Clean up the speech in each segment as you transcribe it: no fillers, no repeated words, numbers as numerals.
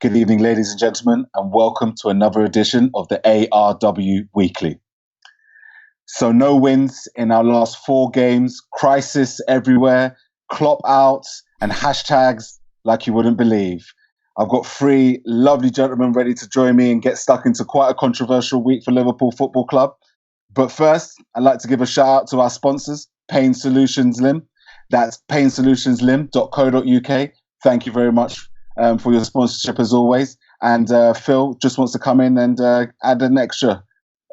Good evening, ladies and gentlemen, and welcome to another edition of the ARW Weekly. So no wins in our last 4 games, crisis everywhere, Klopp out, and hashtags like you wouldn't believe. I've got 3 lovely gentlemen ready to join me and get stuck into quite a controversial week for Liverpool Football Club. But first, I'd like to give a shout out to our sponsors, Pain Solutions Lim. That's painsolutions.lim.co.uk. Thank you very much for your sponsorship as always. And Phil just wants to come in and add an extra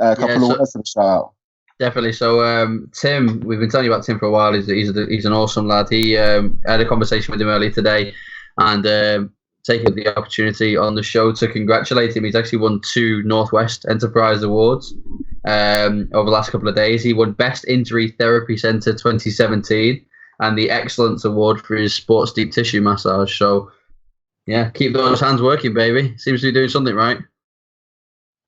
couple of words to the shout out. Definitely. So Tim, we've been telling you about Tim for a while. He's an awesome lad. He had a conversation with him earlier today and taking the opportunity on the show to congratulate him. He's actually won 2 Northwest Enterprise Awards over the last couple of days. He won Best Injury Therapy Centre 2017 and the Excellence Award for his sports deep tissue massage. So, yeah, keep those hands working, baby. Seems to be doing something right.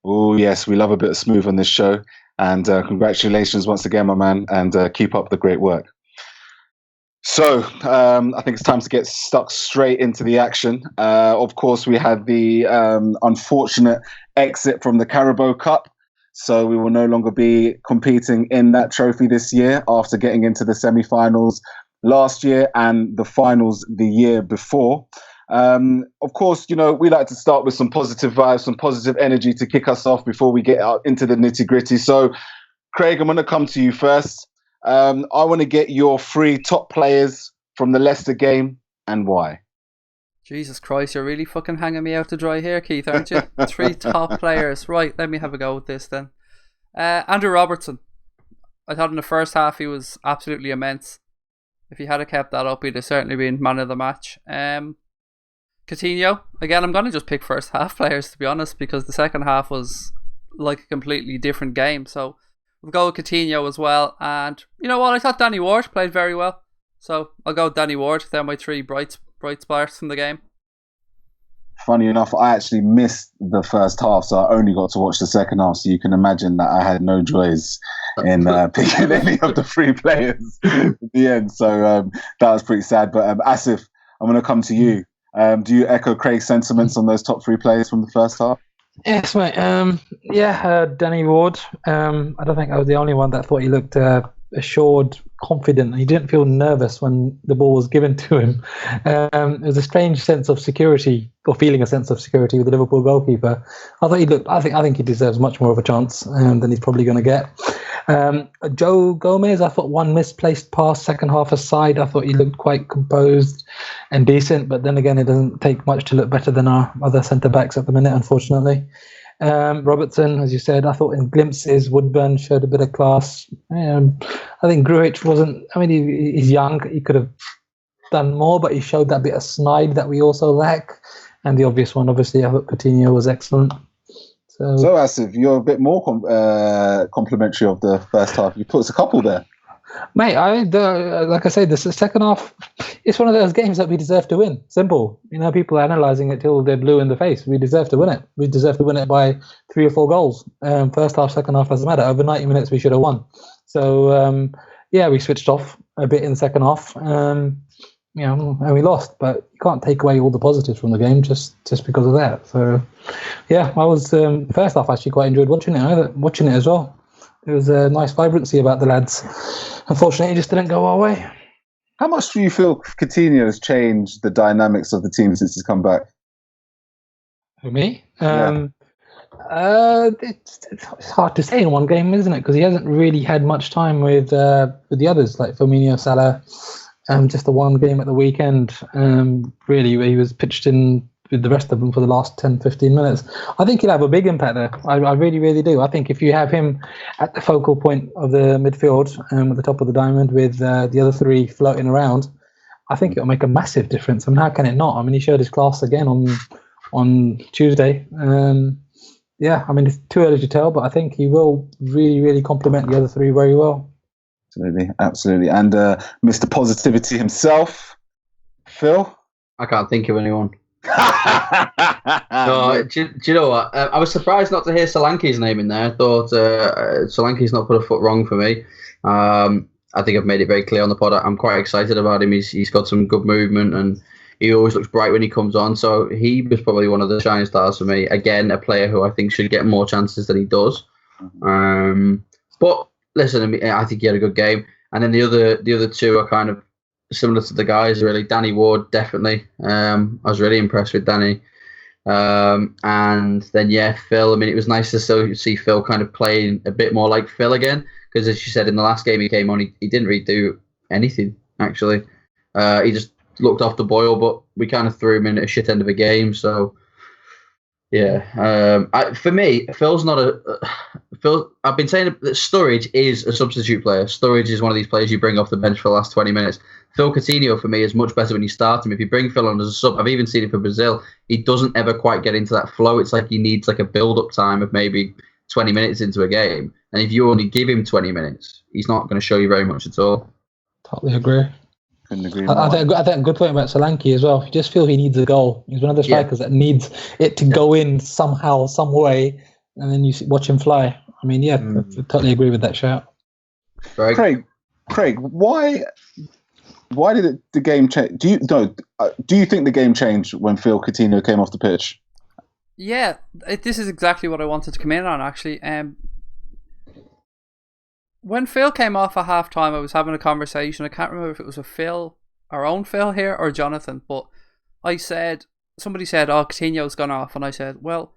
Oh, yes, we love a bit of smooth on this show. And congratulations once again, my man, and keep up the great work. So I think it's time to get stuck straight into the action. Of course, we had the unfortunate exit from the Carabao Cup. So we will no longer be competing in that trophy this year after getting into the semi-finals last year and the finals the year before. Of course, you know, we like to start with some positive vibes, some positive energy to kick us off before we get out into the nitty-gritty. So, Craig, I'm going to come to you first. I want to get your 3 top players from the Leicester game and why. Jesus Christ, you're really fucking hanging me out to dry here, Keith, aren't you? 3 top players. Right, let me have a go with this then. Andrew Robertson. I thought in the first half he was absolutely immense. If he had kept that up, he'd have certainly been man of the match. Coutinho. Again, I'm going to just pick first half players, to be honest, because the second half was like a completely different game. So we'll go with Coutinho as well. And you know what? I thought Danny Ward played very well. So I'll go with Danny Ward. They're my 3 bright sparks from the game. Funny enough, I actually missed the first half, so I only got to watch the second half. So you can imagine that I had no joys in picking any of the 3 players at the end. So that was pretty sad. But Asif, I'm going to come to you. Do you echo Craig's sentiments on those top 3 players from the first half? Yes, mate. Danny Ward. I don't think I was the only one that thought he looked assured, confident. He didn't feel nervous when the ball was given to him. It was a strange sense of security, or feeling a sense of security with the Liverpool goalkeeper. I thought he looked. I think he deserves much more of a chance than he's probably going to get. Joe Gomez, I thought one misplaced pass, second half aside, I thought he looked quite composed and decent, but then again, it doesn't take much to look better than our other centre-backs at the minute, unfortunately. Robertson, as you said, I thought in glimpses, Woodburn showed a bit of class. I think Grujic wasn't, he's young, he could have done more, but he showed that bit of snide that we also lack. And the obvious one, obviously, I thought Coutinho was excellent. So Asif, you're a bit more complimentary of the first half. You put us a couple there. Mate, like I said, the second half, it's one of those games that we deserve to win. Simple. You know, people are analysing it till they're blue in the face. We deserve to win it. We deserve to win it by 3 or 4 goals. First half, second half doesn't matter. Over 90 minutes, we should have won. So, we switched off a bit in the second half. And we lost. But you can't take away all the positives from the game just because of that. So, I was first half actually quite enjoyed watching it as well. There was a nice vibrancy about the lads. Unfortunately, it just didn't go our way. How much do you feel Coutinho has changed the dynamics of the team since he's come back? For me? It's hard to say in one game, isn't it? Because he hasn't really had much time with the others, like Firmino, Salah. Just the one game at the weekend, really, where he was pitched in with the rest of them for the last 10, 15 minutes. I think he'll have a big impact there. I really, really do. I think if you have him at the focal point of the midfield, at the top of the diamond with the other 3 floating around, I think it'll make a massive difference. I mean, how can it not? I mean, he showed his class again on Tuesday. It's too early to tell, but I think he will really, really complement the other 3 very well. Absolutely. And Mr. Positivity himself, Phil? I can't think of anyone. No, do you know what? I was surprised not to hear Solanke's name in there. I thought Solanke's not put a foot wrong for me. I think I've made it very clear on the pod. I'm quite excited about him. He's got some good movement, and he always looks bright when he comes on. So he was probably one of the shining stars for me. Again, a player who I think should get more chances than he does. But listen, I think he had a good game. And then the other two are kind of similar to the guys, really. Danny Ward, definitely. I was really impressed with Danny. And then, Phil. I mean, it was nice to see Phil kind of playing a bit more like Phil again. Because as you said, in the last game he came on, he didn't really do anything, actually. He just looked off the boil, but we kind of threw him in at a shit end of a game. So, yeah. For me, Phil's not Phil. I've been saying that Sturridge is a substitute player. Sturridge is one of these players you bring off the bench for the last 20 minutes. Phil Coutinho, for me, is much better when you start him. If you bring Phil on as a sub, I've even seen it for Brazil, he doesn't ever quite get into that flow. It's like he needs like a build-up time of maybe 20 minutes into a game. And if you only give him 20 minutes, he's not going to show you very much at all. Totally agree. Couldn't agree I think a good point about Solanke as well. You just feel he needs a goal. He's one of the strikers that needs it to go in somehow, some way, and then you watch him fly. I mean, I totally agree with that shout. Craig, why did the game change? Do you think the game changed when Phil Coutinho came off the pitch? Yeah, this is exactly what I wanted to come in on, actually. When Phil came off at half-time, I was having a conversation. I can't remember if it was with Phil, our own Phil here, or Jonathan, but somebody said, Coutinho's gone off, and I said, well,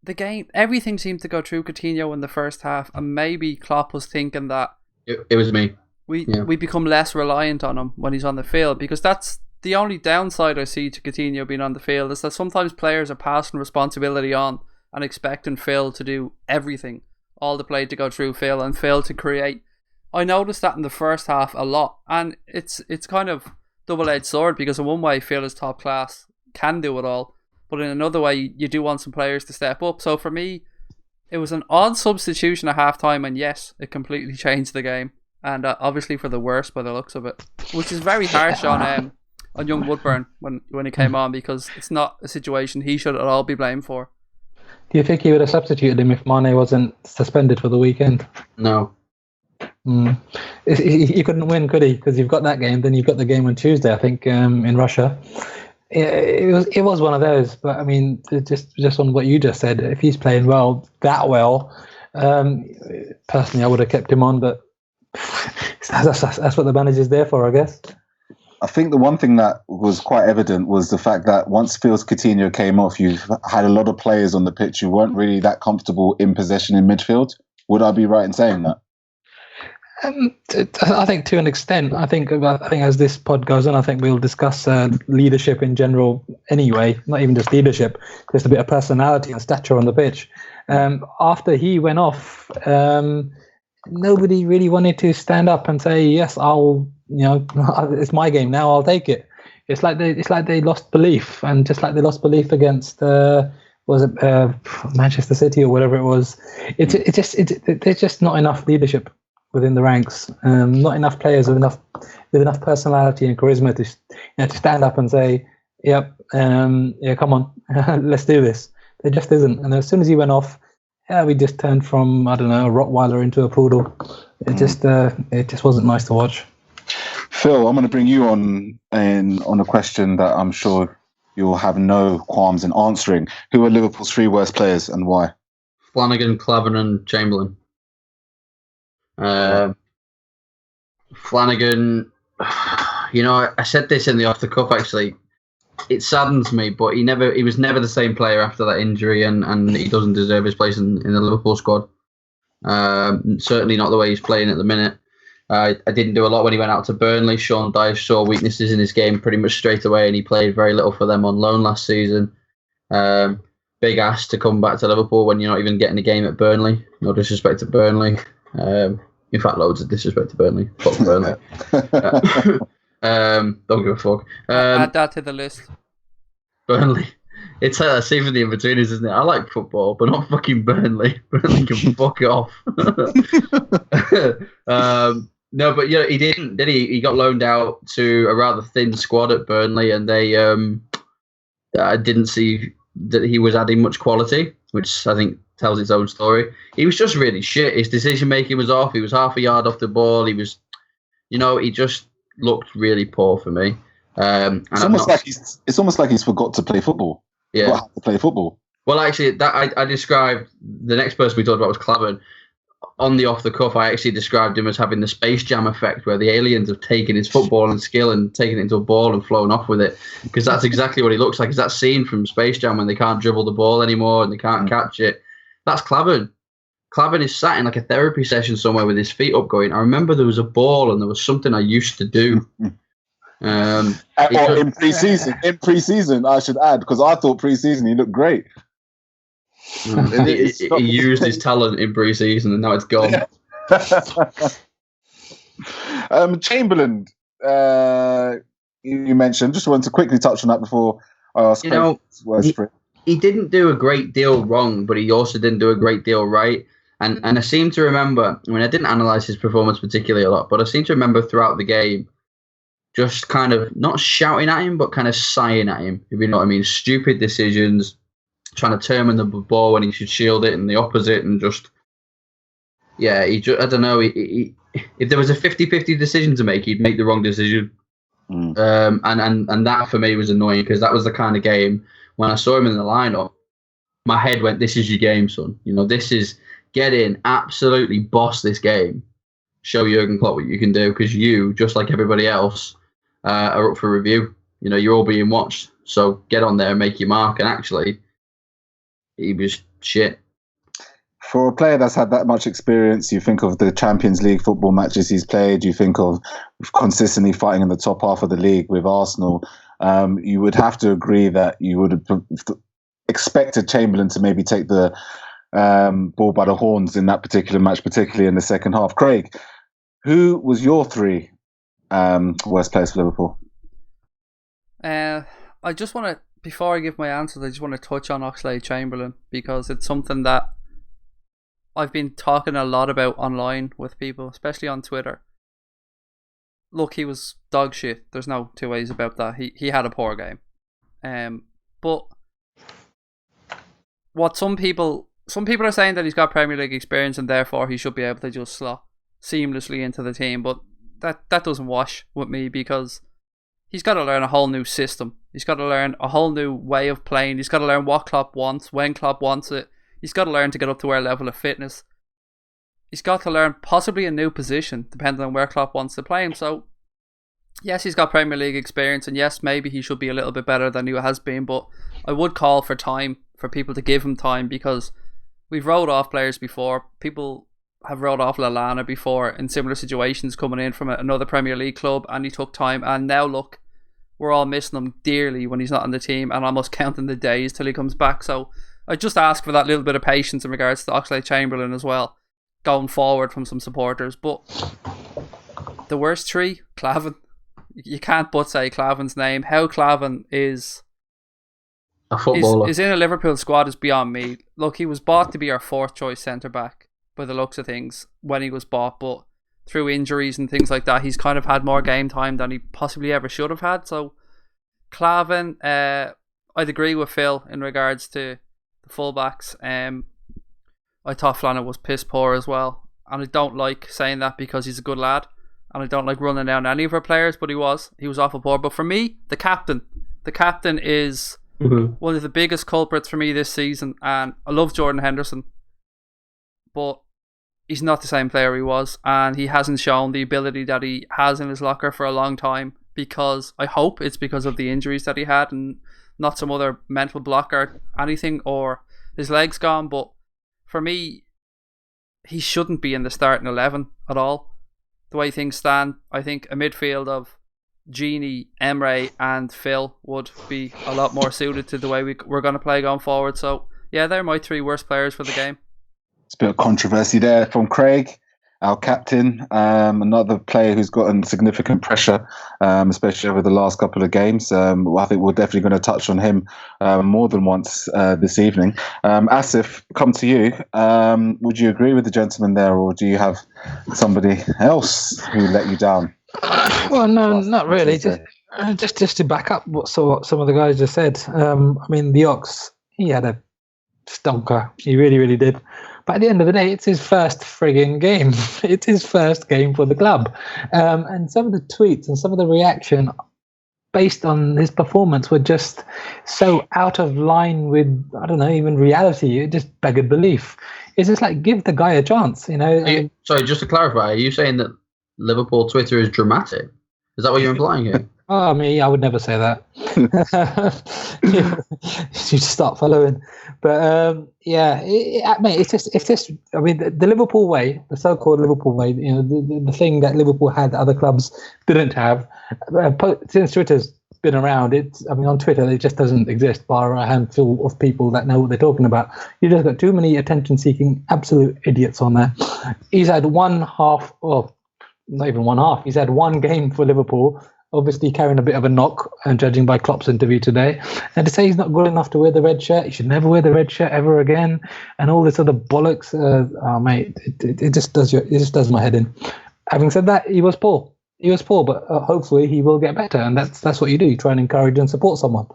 the game, everything seemed to go through Coutinho in the first half, and maybe Klopp was thinking that it was me. We become less reliant on him when he's on the field, because that's the only downside I see to Coutinho being on the field, is that sometimes players are passing responsibility on and expecting Phil to do everything, all the play to go through Phil and Phil to create. I noticed that in the first half a lot, and it's kind of double-edged sword, because in one way Phil is top class, can do it all, but in another way you do want some players to step up. So for me, it was an odd substitution at half-time, and yes, it completely changed the game, and obviously for the worse by the looks of it, which is very harsh on young Woodburn when he came on, because it's not a situation he should at all be blamed for. Do you think he would have substituted him if Mane wasn't suspended for the weekend? No. He couldn't win, could he? Because you've got that game, then you've got the game on Tuesday, I think, in Russia. It was one of those, but I mean, just on what you just said, if he's playing that well, personally, I would have kept him on, but that's what the manager's there for, I guess. I think the one thing that was quite evident was the fact that once Phil Coutinho came off, you've had a lot of players on the pitch who weren't really that comfortable in possession in midfield. Would I be right in saying that? I think to an extent. I think as this pod goes on, I think we'll discuss leadership in general anyway, not even just leadership, just a bit of personality and stature on the pitch. After he went off, nobody really wanted to stand up and say, yes, it's my game now, I'll take it. It's like they lost belief, and just like they lost belief against Manchester City or whatever it was. There's just not enough leadership within the ranks. Not enough players with enough personality and charisma to stand up and say, yep, come on, let's do this. There just isn't. And as soon as he went off, we just turned from, I don't know, a Rottweiler into a poodle. It just wasn't nice to watch. Phil, I'm going to bring you on a question that I'm sure you'll have no qualms in answering. Who are Liverpool's 3 worst players and why? Flanagan, Klavan and Chamberlain. Flanagan, I said this in the off the cuff actually. It saddens me, but he was never the same player after that injury, and he doesn't deserve his place in the Liverpool squad. Certainly not the way he's playing at the minute. I didn't do a lot when he went out to Burnley. Sean Dyche saw weaknesses in his game pretty much straight away, and he played very little for them on loan last season. Big ask to come back to Liverpool when you're not even getting a game at Burnley. No disrespect to Burnley. In fact, loads of disrespect to Burnley. Fuck Burnley. Don't give a fuck. Add that to the list. Burnley. It's Asif in the in-betweeners, isn't it? I like football, but not fucking Burnley. Burnley can fuck off. No, but he didn't, did he? He got loaned out to a rather thin squad at Burnley, and they didn't see that he was adding much quality, which I think tells its own story. He was just really shit. His decision-making was off. He was half a yard off the ball. He was, he just looked really poor for me. It's almost like he's forgot to play football. Yeah, forgot how to play football. Well, actually, I described the next person we talked about was Klavan. On the off the cuff, I actually described him as having the Space Jam effect, where the aliens have taken his football and skill and taken it into a ball and flown off with it. Because that's exactly what he looks like. Is that scene from Space Jam when they can't dribble the ball anymore and they can't catch it? That's Klavan. Klavan is sat in like a therapy session somewhere with his feet up going, I remember there was a ball and there was something I used to do. In pre-season, I should add, because I thought pre-season he looked great. He used his talent in pre-season and now it's gone. Chamberlain, you mentioned. Just wanted to quickly touch on that before I ask. He didn't do a great deal wrong, but he also didn't do a great deal right. And I seem to remember, I didn't analyse his performance particularly a lot, but I seem to remember throughout the game just kind of not shouting at him, but kind of sighing at him, if you know what I mean. Stupid decisions, trying to turn the ball when he should shield it and the opposite, and just, I don't know. If there was a 50-50 decision to make, he'd make the wrong decision. And that for me was annoying, because that was the kind of game, when I saw him in the lineup, my head went, this is your game, son. This is get in, absolutely boss this game. Show Jurgen Klopp what you can do, because you, just like everybody else, are up for review. You're all being watched. So get on there and make your mark. And actually, he was shit. For a player that's had that much experience, you think of the Champions League football matches he's played, you think of consistently fighting in the top half of the league with Arsenal, you would have to agree that you would have expected Chamberlain to maybe take the ball by the horns in that particular match, particularly in the second half. Craig, who was your three worst players for Liverpool? I just want to, before I give my answers, I just want to touch on Oxlade-Chamberlain, because it's something that I've been talking a lot about online with people, especially on Twitter. Look, he was dog shit. There's no two ways about that. He had a poor game. But what some people are saying that he's got Premier League experience and therefore he should be able to just slot seamlessly into the team, but that doesn't wash with me, because he's got to learn a whole new system. He's got to learn a whole new way of playing. He's got to learn what Klopp wants, when Klopp wants it. He's got to learn to get up to our level of fitness. He's got to learn possibly a new position, depending on where Klopp wants to play him. So, yes, he's got Premier League experience, and yes, maybe he should be a little bit better than he has been, but I would call for time, for people to give him time, because we've rolled off players before. People have rolled off Lallana before in similar situations, coming in from another Premier League club, and he took time, and now look, we're all missing him dearly when he's not on the team, and almost counting the days till he comes back. So I just ask for that little bit of patience in regards to Oxlade-Chamberlain as well, going forward from some supporters. But the worst three, Klavan. You can't but say Klavan's name. How Klavan is a footballer, is in a Liverpool squad is beyond me. Look, he was bought to be our fourth choice centre back by the looks of things when he was bought, but through injuries and things like that, he's kind of had more game time than he possibly ever should have had. So Klavan, I'd agree with Phil in regards to the fullbacks. I thought Flanagan was piss poor as well, and I don't like saying that because he's a good lad, and I don't like running down any of our players, but he was awful poor. But for me, the captain is one of the biggest culprits for me this season, and I love Jordan Henderson, but he's not the same player he was, and he hasn't shown the ability that he has in his locker for a long time, because I hope it's because of the injuries that he had and not some other mental block or anything, or his legs gone. But for me, he shouldn't be in the starting 11 at all. The way things stand, I think a midfield of Gini, Emre and Phil would be a lot more suited to the way we're going to play going forward. So yeah, they're my three worst players for the game. It's a bit of controversy there from Craig, our captain, another player who's gotten significant pressure, especially over the last couple of games. I think we're definitely going to touch on him more than once this evening. Asif, come to you. Would you agree with the gentleman there, or do you have somebody else who let you down? Well, no, not really. Just to back up what some of the guys just said. The Ox, he had a stonker. He really, really did. But at the end of the day, it's his first frigging game. It's his first game for the club. And some of the tweets and some of the reaction, based on his performance were just so out of line with, I don't know, even reality. It just beggared belief. It's just like, give the guy a chance, you know. Sorry, just to clarify, are you saying that Liverpool Twitter is dramatic? Is that what you're implying here? Oh, me, I would never say that. You start following, but mate, it's just. I mean, the Liverpool way, the so-called Liverpool way. You know, the thing that Liverpool had that other clubs didn't have. Since Twitter's been around, on Twitter it just doesn't exist, bar a handful of people that know what they're talking about. You just got too many attention-seeking absolute idiots on there. He's had one half, well, not even one half. He's had one game for Liverpool. Obviously carrying a bit of a knock, and judging by Klopp's interview today. And to say he's not good enough to wear the red shirt, he should never wear the red shirt ever again, and all this other bollocks. Mate, it just does my head in. Having said that, he was poor. But hopefully he will get better, and that's what you do. You try and encourage and support someone.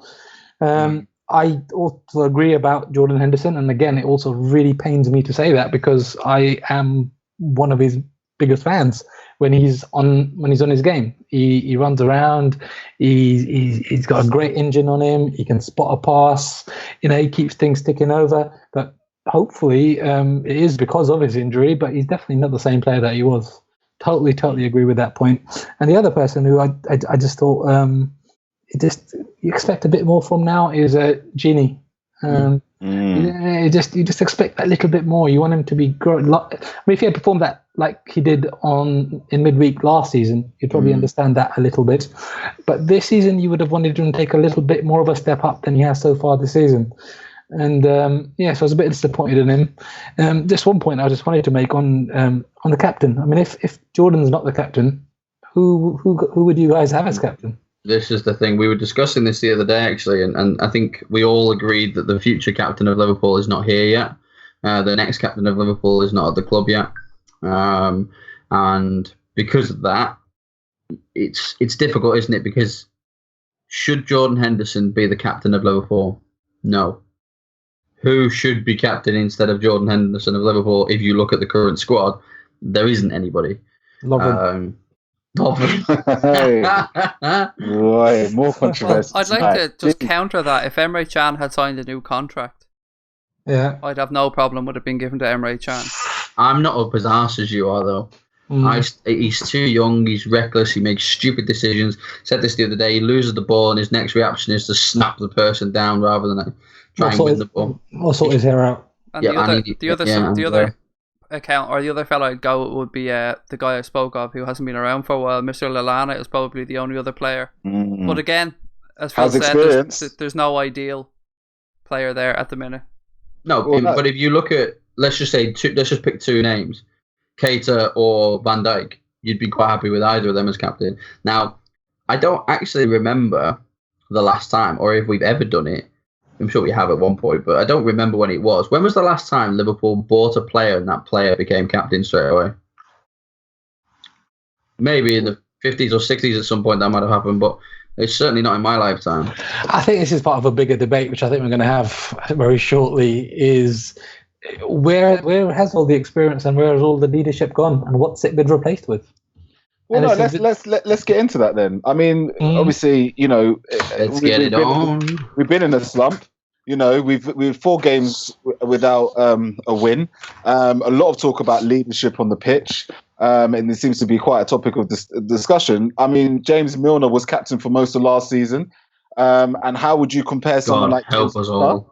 I also agree about Jordan Henderson, and again, it also really pains me to say that because I am one of his biggest fans. When he's on his game, he runs around. He's got a great engine on him. He can spot a pass. You know, he keeps things ticking over. But hopefully, it is because of his injury. But he's definitely not the same player that he was. Totally agree with that point. And the other person who I just thought you expect a bit more from now is Gini. You just expect that little bit more. You want him to be great. If he had performed that like he did in midweek last season, you'd probably understand that a little bit. But this season, you would have wanted him to take a little bit more of a step up than he has so far this season. And so I was a bit disappointed in him. Just one point I just wanted to make on the captain. I mean, if Jordan's not the captain, who would you guys have as captain? This is the thing. We were discussing this the other day, actually, and I think we all agreed that the future captain of Liverpool is not here yet. The next captain of Liverpool is not at the club yet. And because of that, it's difficult, isn't it? Because should Jordan Henderson be the captain of Liverpool? No. Who should be captain instead of Jordan Henderson of Liverpool? If you look at the current squad, there isn't anybody. Lovely. Hey. Boy, more controversy. I'd like to just counter that. If Emre Can had signed a new contract, I'd have no problem with it being given to Emre Can. I'm not up his arse as you are, though. He's too young, he's reckless, he makes stupid decisions. Said this the other day, he loses the ball and his next reaction is to snap the person down rather than try and win the ball. Or sort his hair out. And the other account, or the other fellow I'd go would be the guy I spoke of who hasn't been around for a while. Mr. Lallana is probably the only other player. But again, as Phil said, there's no ideal player there at the minute. No, but if you look at, let's just pick two names, Keita or Van Dijk, you'd be quite happy with either of them as captain. Now, I don't actually remember the last time, or if we've ever done it. I'm sure we have at one point, but I don't remember when it was. When was the last time Liverpool bought a player and that player became captain straight away? Maybe in the 50s or 60s at some point that might have happened, but it's certainly not in my lifetime. I think this is part of a bigger debate, which I think we're going to have very shortly, is where has all the experience and where has all the leadership gone, and what's it been replaced with? Well, no, let's get into that then. I mean, obviously, you know, let's get it on. We've been in a slump. You know, we've 4 games without a win. A lot of talk about leadership on the pitch, and it seems to be quite a topic of discussion. I mean, James Milner was captain for most of last season, and how would you compare someone like help us all,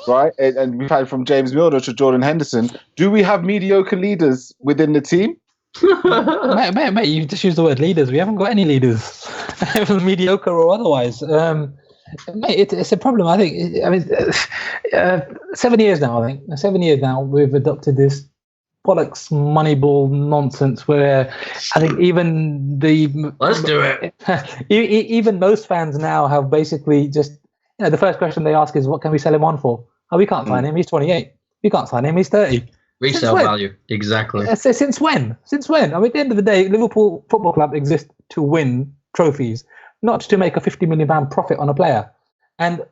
right? And we've had from James Milner to Jordan Henderson. Do we have mediocre leaders within the team? mate, you just used the word leaders. We haven't got any leaders, mediocre or otherwise. Mate, it's a problem. I think. I mean, 7 years now. I think 7 years now we've adopted this bollocks Moneyball nonsense where I think even let's do it. Even most fans now have basically just, you know, the first question they ask is, what can we sell him on for? Oh, we can't sign him. He's 28. We can't sign him. He's 30. Resale value, exactly. Since when? I mean, at the end of the day, Liverpool Football Club exists to win trophies, not to make a £50 million profit on a player. And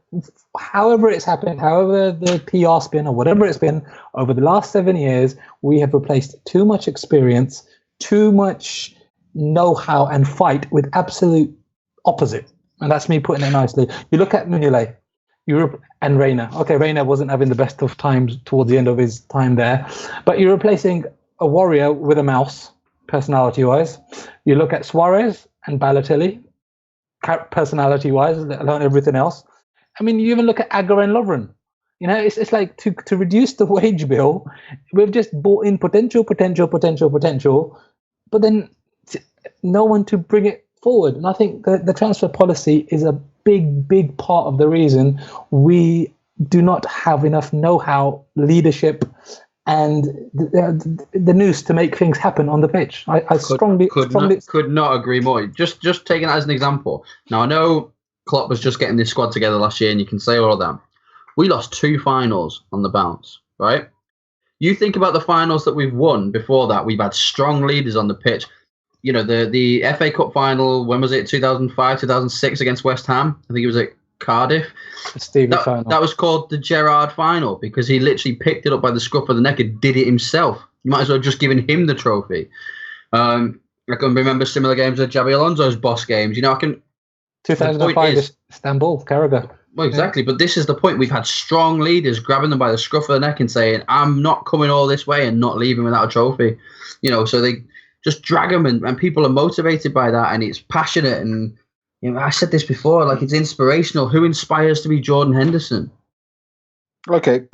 however it's happened, however the PR spin or whatever it's been, over the last 7 years, we have replaced too much experience, too much know-how and fight with absolute opposite. And that's me putting it nicely. You look at Mignolet, and Reina. Okay, Reina wasn't having the best of times towards the end of his time there. But you're replacing a warrior with a mouse, personality-wise. You look at Suárez and Balotelli, personality-wise, let alone everything else. I mean, you even look at Aguero and Lovren. You know, it's like to reduce the wage bill, we've just bought in potential, but then no one to bring it forward. And I think the transfer policy is a big part of the reason we do not have enough know-how, leadership, and the nous to make things happen on the pitch. I could not agree more. Just taking that as an example. Now, I know Klopp was just getting this squad together last year, and you can say all of that. We lost 2 finals on the bounce, right? You think about the finals that we've won before that. We've had strong leaders on the pitch. You know, the FA Cup final, when was it? 2005, 2006 against West Ham. I think it was at Cardiff. That was called the Gerrard final because he literally picked it up by the scruff of the neck and did it himself. You might as well have just given him the trophy. I can remember similar games at Xabi Alonso's boss games. You know, 2005 Istanbul, Carragher. Well, exactly. Yeah. But this is the point. We've had strong leaders grabbing them by the scruff of the neck and saying, I'm not coming all this way and not leaving without a trophy. You know, so they just drag them and people are motivated by that and it's passionate. And, you know, I said this before, like it's inspirational. Who inspires to be Jordan Henderson? Okay.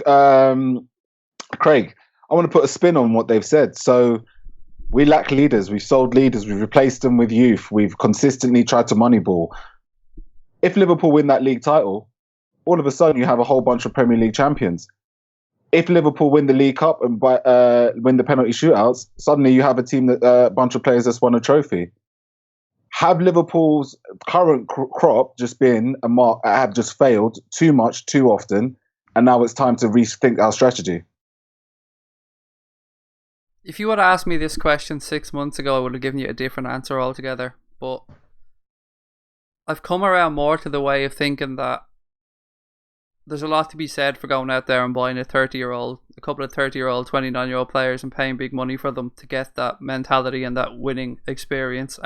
Craig, I want to put a spin on what they've said. So we lack leaders. We've sold leaders. We've replaced them with youth. We've consistently tried to moneyball. If Liverpool win that league title, all of a sudden you have a whole bunch of Premier League champions. If Liverpool win the League Cup and win the penalty shootouts, suddenly you have a team that a bunch of players that's won a trophy. Have Liverpool's current crop just been have just failed too much, too often, and now it's time to rethink our strategy? If you would have asked me this question 6 months ago, I would have given you a different answer altogether. But I've come around more to the way of thinking that there's a lot to be said for going out there and buying a couple of 30-year-old, 29-year-old players and paying big money for them to get that mentality and that winning experience.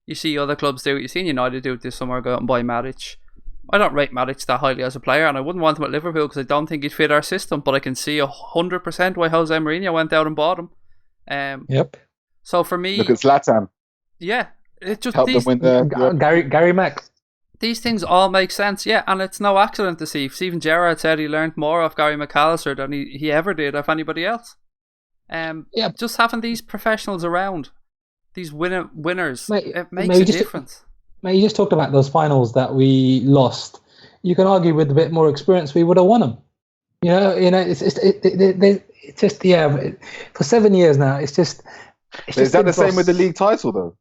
You see other clubs do it. You've seen United do it this summer, go out and buy Matic. I don't rate Matic that highly as a player, and I wouldn't want him at Liverpool because I don't think he'd fit our system, but I can see 100% why Jose Mourinho went out and bought him. Yep. So for me... Look at Zlatan. Yeah. It just help them win Gary Mack. These things all make sense, yeah, and it's no accident to see. Steven Gerrard said he learned more off Gary McAllister than he ever did off anybody else. Just having these professionals around, these winners, it makes a difference. Mate, you just talked about those finals that we lost. You can argue with a bit more experience, we would have won them. You know, it's just for 7 years now. Is that the same with the league title though?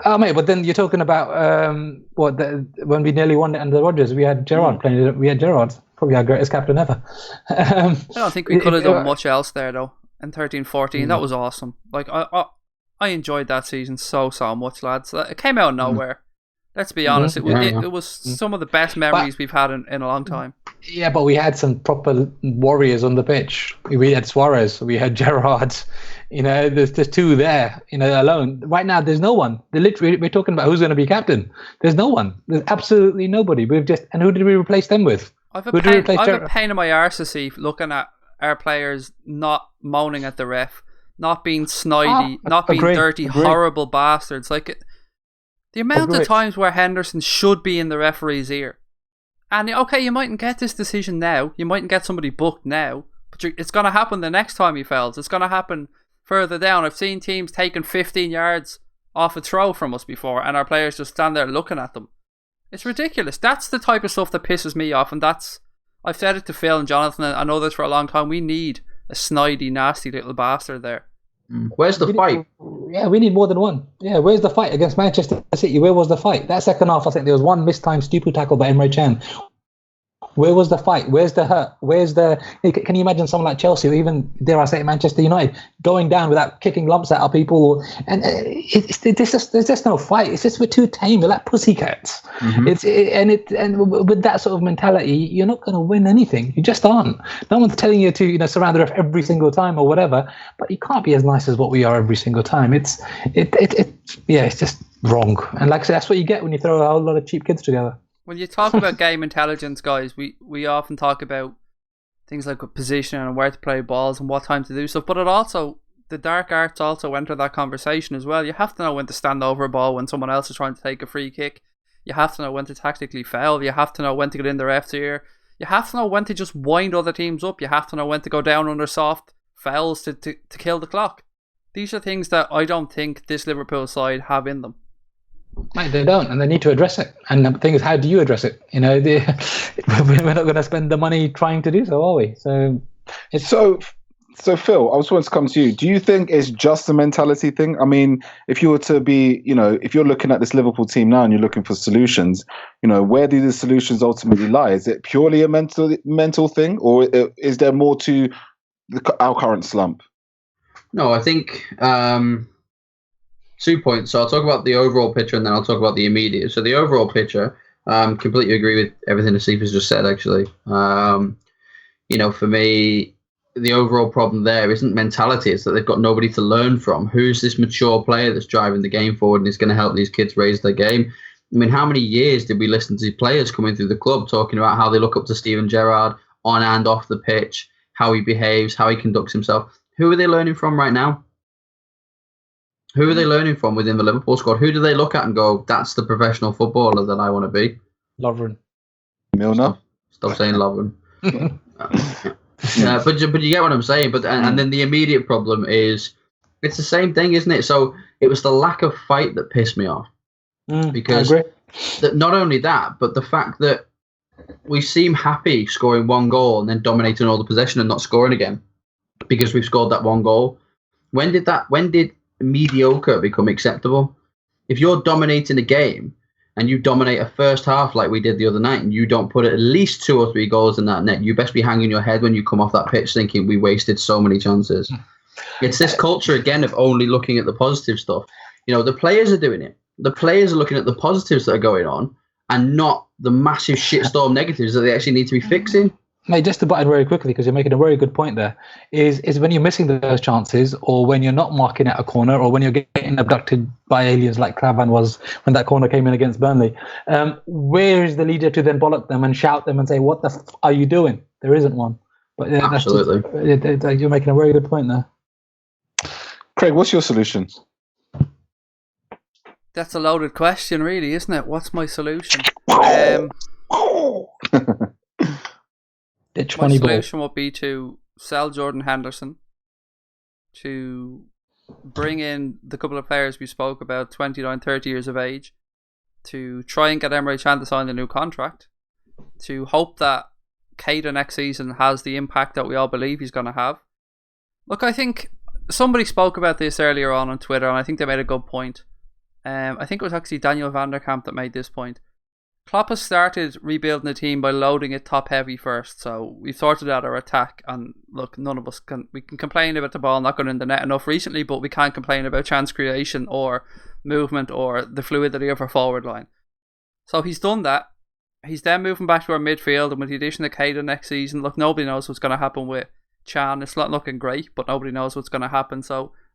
Oh, mate, but then you're talking about when we nearly won it under Rodgers, we had Gerrard playing it. We had Gerrard, probably our greatest captain ever. I don't think we could have done much else there though. In 13-14, that was awesome. Like I enjoyed that season so much, lads. It came out of nowhere. Let's be honest. It was some of the best memories we've had in a long time. Yeah, but we had some proper warriors on the pitch. We had Suárez, we had Gerrard. You know, there's 2 there, you know, alone. Right now, there's no one. We're talking about who's going to be captain. There's no one. There's absolutely nobody. And who did we replace them with? I've a pain in my arse to see looking at our players not moaning at the ref, not being snidey, not being dirty, horrible bastards. Like the amount of times where Henderson should be in the referee's ear. And okay, you mightn't get this decision now. You mightn't get somebody booked now. But it's going to happen the next time he fouls. It's going to happen further down. I've seen teams taking 15 yards off a throw from us before and our players just stand there looking at them. It's ridiculous. That's the type of stuff that pisses me off, and I've said it to Phil and Jonathan, and I know this for a long time. We need a snidey, nasty little bastard there. Where's the fight? We need more than one. Yeah, where's the fight against Manchester City? Where was the fight? That second half, I think there was one mistimed stupid tackle by Emre Can. Where was the fight? Where's the hurt? Can you imagine someone like Chelsea or even, dare I say, Manchester United going down without kicking lumps out of people? And there's just no fight. It's just we're too tame. We're like pussycats. Mm-hmm. And with that sort of mentality, you're not going to win anything. You just aren't. No one's telling you to surround the ref every single time or whatever. But you can't be as nice as what we are every single time. It's just wrong. And like I said, that's what you get when you throw a whole lot of cheap kids together. When you talk about game intelligence, guys, we often talk about things like position and where to play balls and what time to do stuff, but it also, the dark arts also enter that conversation as well. You have to know when to stand over a ball when someone else is trying to take a free kick. You have to know when to tactically foul. You have to know when to get in the ref's ear. You have to know when to just wind other teams up. You have to know when to go down under soft fouls to kill the clock. These are things that I don't think this Liverpool side have in them. Mate, they don't, and they need to address it. And the thing is, how do you address it? You know, we're not going to spend the money trying to do so, are we? So, So Phil, I was wanting to come to you. Do you think it's just a mentality thing? I mean, if you were to be, if you're looking at this Liverpool team now and you're looking for solutions, where do the solutions ultimately lie? Is it purely a mental thing, or is there more to our current slump? No, I think 2 points. So I'll talk about the overall picture and then I'll talk about the immediate. So the overall picture, completely agree with everything Asif has just said, actually. For me, the overall problem there isn't mentality. It's that they've got nobody to learn from. Who's this mature player that's driving the game forward and is going to help these kids raise their game? I mean, how many years did we listen to players coming through the club talking about how they look up to Steven Gerrard on and off the pitch, how he behaves, how he conducts himself? Who are they learning from right now? Who are they learning from within the Liverpool squad? Who do they look at and go, that's the professional footballer that I want to be? Lovren. Milner? Stop saying Lovren. Yeah, but you get what I'm saying. But and then the immediate problem is it's the same thing, isn't it? So it was the lack of fight that pissed me off. Because not only that, but the fact that we seem happy scoring one goal and then dominating all the possession and not scoring again because we've scored that one goal. When did mediocre become acceptable? If you're dominating a game and you dominate a first half like we did the other night and you don't put at least 2 or 3 goals in that net, you best be hanging your head when you come off that pitch thinking we wasted so many chances. It's this culture again of only looking at the positive stuff. The players are doing it. The players are looking at the positives that are going on and not the massive shitstorm negatives that they actually need to be fixing. Mate, just to butt in very quickly, because you're making a very good point there, is when you're missing those chances, or when you're not marking at a corner, or when you're getting abducted by aliens like Clavan was when that corner came in against Burnley, where is the leader to then bollock them and shout them and say, what the are you doing? There isn't one. But Absolutely. You're making a very good point there. Craig, what's your solution? That's a loaded question, really, isn't it? What's my solution? My solution would be to sell Jordan Henderson, to bring in the couple of players we spoke about, 29, 30 years of age, to try and get Emre Can to sign a new contract, to hope that Keita next season has the impact that we all believe he's going to have. Look, I think somebody spoke about this earlier on Twitter, and I think they made a good point. I think it was actually Daniel van der Kamp that made this point. Klopp has started rebuilding the team by loading it top heavy first. So we've sorted out our attack, and look, none of us can complain about the ball not going in the net enough recently, but we can't complain about chance creation or movement or the fluidity of our forward line. So he's done that. He's then moving back to our midfield, and with the addition of Keita next season, look, nobody knows what's going to happen with Can. It's not looking great, but nobody knows what's going to happen.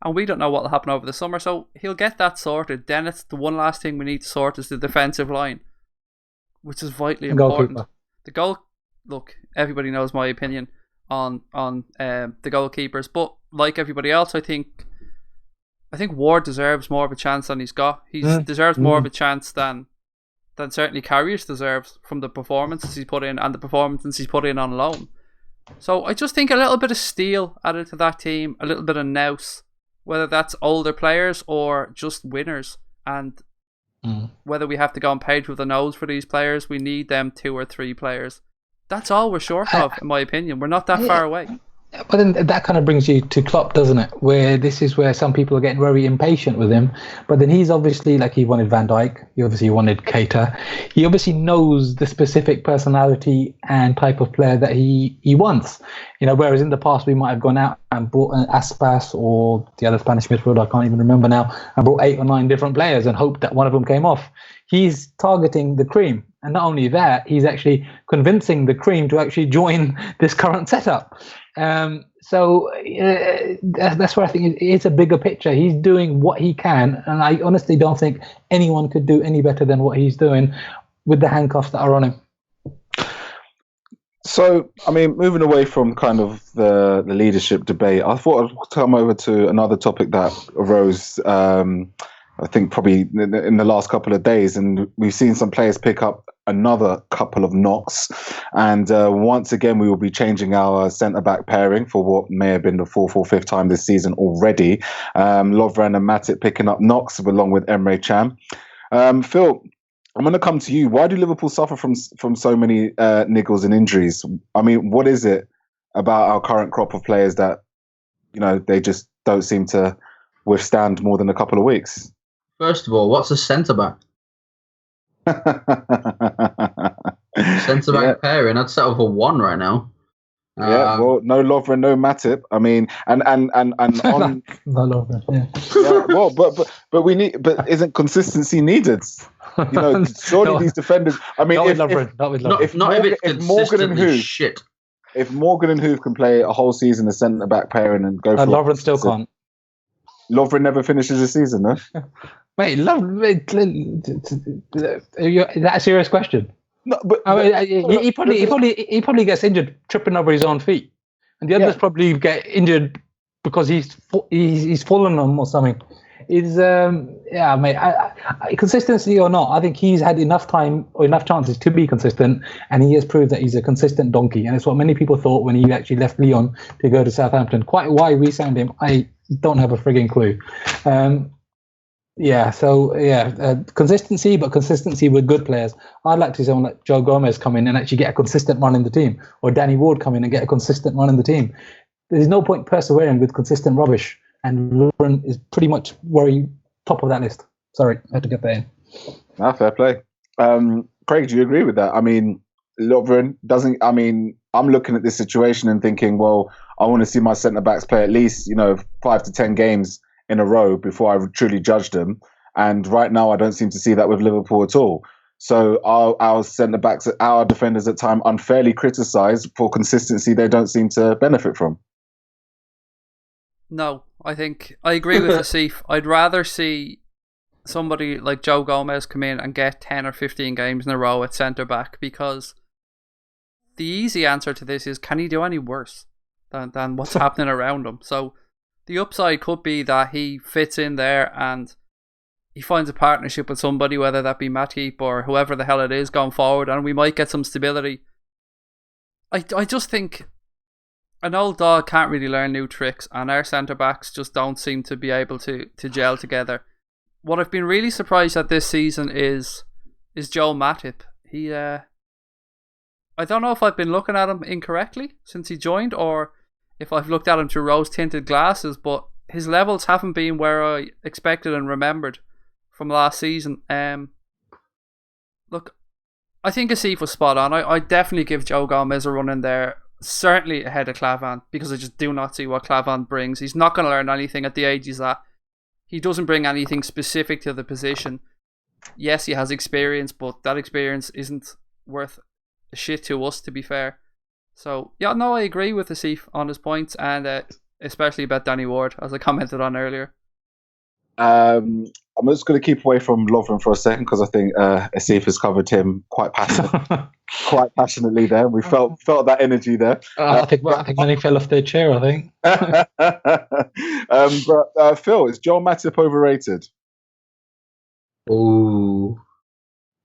And we don't know what will happen over the summer, so he'll get that sorted. Then it's the one last thing we need to sort is the defensive line, which is vitally important. The goal, look, everybody knows my opinion on the goalkeepers, but like everybody else, I think Ward deserves more of a chance than he's got. He deserves more of a chance than certainly Carragher deserves from the performances he's put in and the performances he's put in on loan. So I just think a little bit of steel added to that team, a little bit of nous, whether that's older players or just winners, and whether we have to go and page with the nose for these players, we need them 2 or 3 players. That's all we're short of, in my opinion. We're not that far away. But then that kind of brings you to Klopp, doesn't it? Where this is where some people are getting very impatient with him. But then he's obviously, like, he wanted Van Dijk. He obviously wanted Keita. He obviously knows the specific personality and type of player that he wants. Whereas in the past we might have gone out and bought an Aspas or the other Spanish midfielder, I can't even remember now, and brought 8 or 9 different players and hoped that one of them came off. He's targeting the cream. And not only that, he's actually convincing the cream to actually join this current setup. that's where I think it's a bigger picture. He's doing what he can, and I honestly don't think anyone could do any better than what he's doing with the handcuffs that are on him. So, I mean, moving away from kind of the leadership debate, I thought I'd come over to another topic that arose, I think probably in the last couple of days, and we've seen some players pick up another couple of knocks. And once again, we will be changing our centre-back pairing for what may have been the fourth or fifth time this season already. Lovren and Matip picking up knocks along with Emre Can. Phil, I'm going to come to you. Why do Liverpool suffer from so many niggles and injuries? I mean, what is it about our current crop of players that, they just don't seem to withstand more than a couple of weeks? First of all, what's a centre-back? Centre-back pairing. I'd settle for one right now. Yeah, well, no Lovren, no Matip. I mean, and on no Lovren. Yeah, well, but we need. But isn't consistency needed? Surely these defenders. I mean, not with Lovren. If Morgan and Hoof shit. If Morgan and Hoof can play a whole season as centre-back pairing and go for Lovren still can't. Lovren never finishes a season, no? Mate, is that a serious question? No, but he probably gets injured tripping over his own feet, and the others probably get injured because he's fallen on or something. It's mate. Consistency or not, I think he's had enough time or enough chances to be consistent, and he has proved that he's a consistent donkey. And it's what many people thought when he actually left Lyon to go to Southampton. Quite why we signed him, I don't have a frigging clue. Consistency, but consistency with good players. I'd like to see someone like Joe Gomez come in and actually get a consistent run in the team, or Danny Ward come in and get a consistent run in the team. There's no point persevering with consistent rubbish, and Lovren is pretty much top of that list. Sorry, I had to get that in. Fair play. Craig, do you agree with that? I mean, Lovren doesn't. I mean, I'm looking at this situation and thinking, well, I want to see my centre backs play at least 5 to 10 games in a row before I truly judge them. And right now, I don't seem to see that with Liverpool at all. So our centre-backs, our defenders at time unfairly criticised for consistency they don't seem to benefit from. No, I think I agree with Asif. I'd rather see somebody like Joe Gomez come in and get 10 or 15 games in a row at centre-back, because the easy answer to this is, can he do any worse than what's happening around him? So the upside could be that he fits in there and he finds a partnership with somebody, whether that be Matip or whoever the hell it is going forward, and we might get some stability. I just think an old dog can't really learn new tricks, and our centre-backs just don't seem to be able to gel together. What I've been really surprised at this season is Joe Matip. I don't know if I've been looking at him incorrectly since he joined, or if I've looked at him through rose-tinted glasses, but his levels haven't been where I expected and remembered from last season. Look, I think Asif was spot on. I definitely give Joe Gomez a run in there, certainly ahead of Klavan, because I just do not see what Klavan brings. He's not going to learn anything at the age he's at. He doesn't bring anything specific to the position. Yes, he has experience, but that experience isn't worth a shit to us, to be fair. So, yeah, no, I agree with Asif on his points, and especially about Danny Ward, as I commented on earlier. I'm just going to keep away from Lovren for a second, because I think Asif has covered him quite passionately there. We felt that energy there. I think many fell off their chair, I think. But Phil, is Joel Matip overrated? Oh,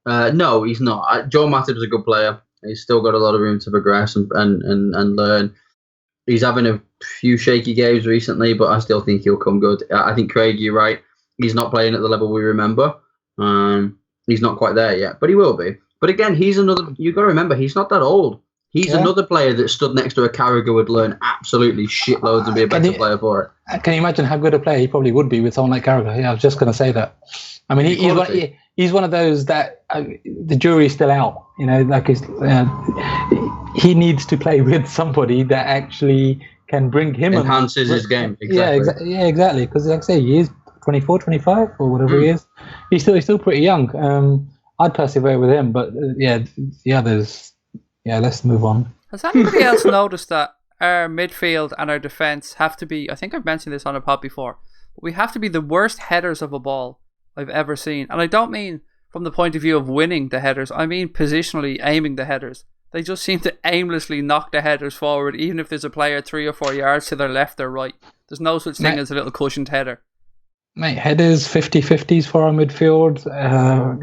no, he's not. Joel Matip's a good player. He's still got a lot of room to progress and learn. He's having a few shaky games recently, but I still think he'll come good. I think, Craig, you're right. He's not playing at the level we remember. He's not quite there yet, but he will be. But again, he's another. You've got to remember, he's not that old. He's another player that stood next to a Carragher would learn absolutely shitloads and be a better player for it. Can you imagine how good a player he probably would be with someone like Carragher? Yeah, I was just going to say that. I mean, he's one of those that the jury's still out. Like he needs to play with somebody that actually can bring him enhances his game. Exactly. Yeah, exactly. Because like I say, he is 24, 25 or whatever he is. He's still pretty young. I'd persevere with him, but the others. Yeah, let's move on. Has anybody else noticed that our midfield and our defence have to be, I think I've mentioned this on a pod before, but we have to be the worst headers of a ball I've ever seen. And I don't mean from the point of view of winning the headers, I mean positionally aiming the headers. They just seem to aimlessly knock the headers forward, even if there's a player 3 or 4 yards to their left or right. There's no such thing as a little cushioned header. Mate, headers 50-50s for our midfield. I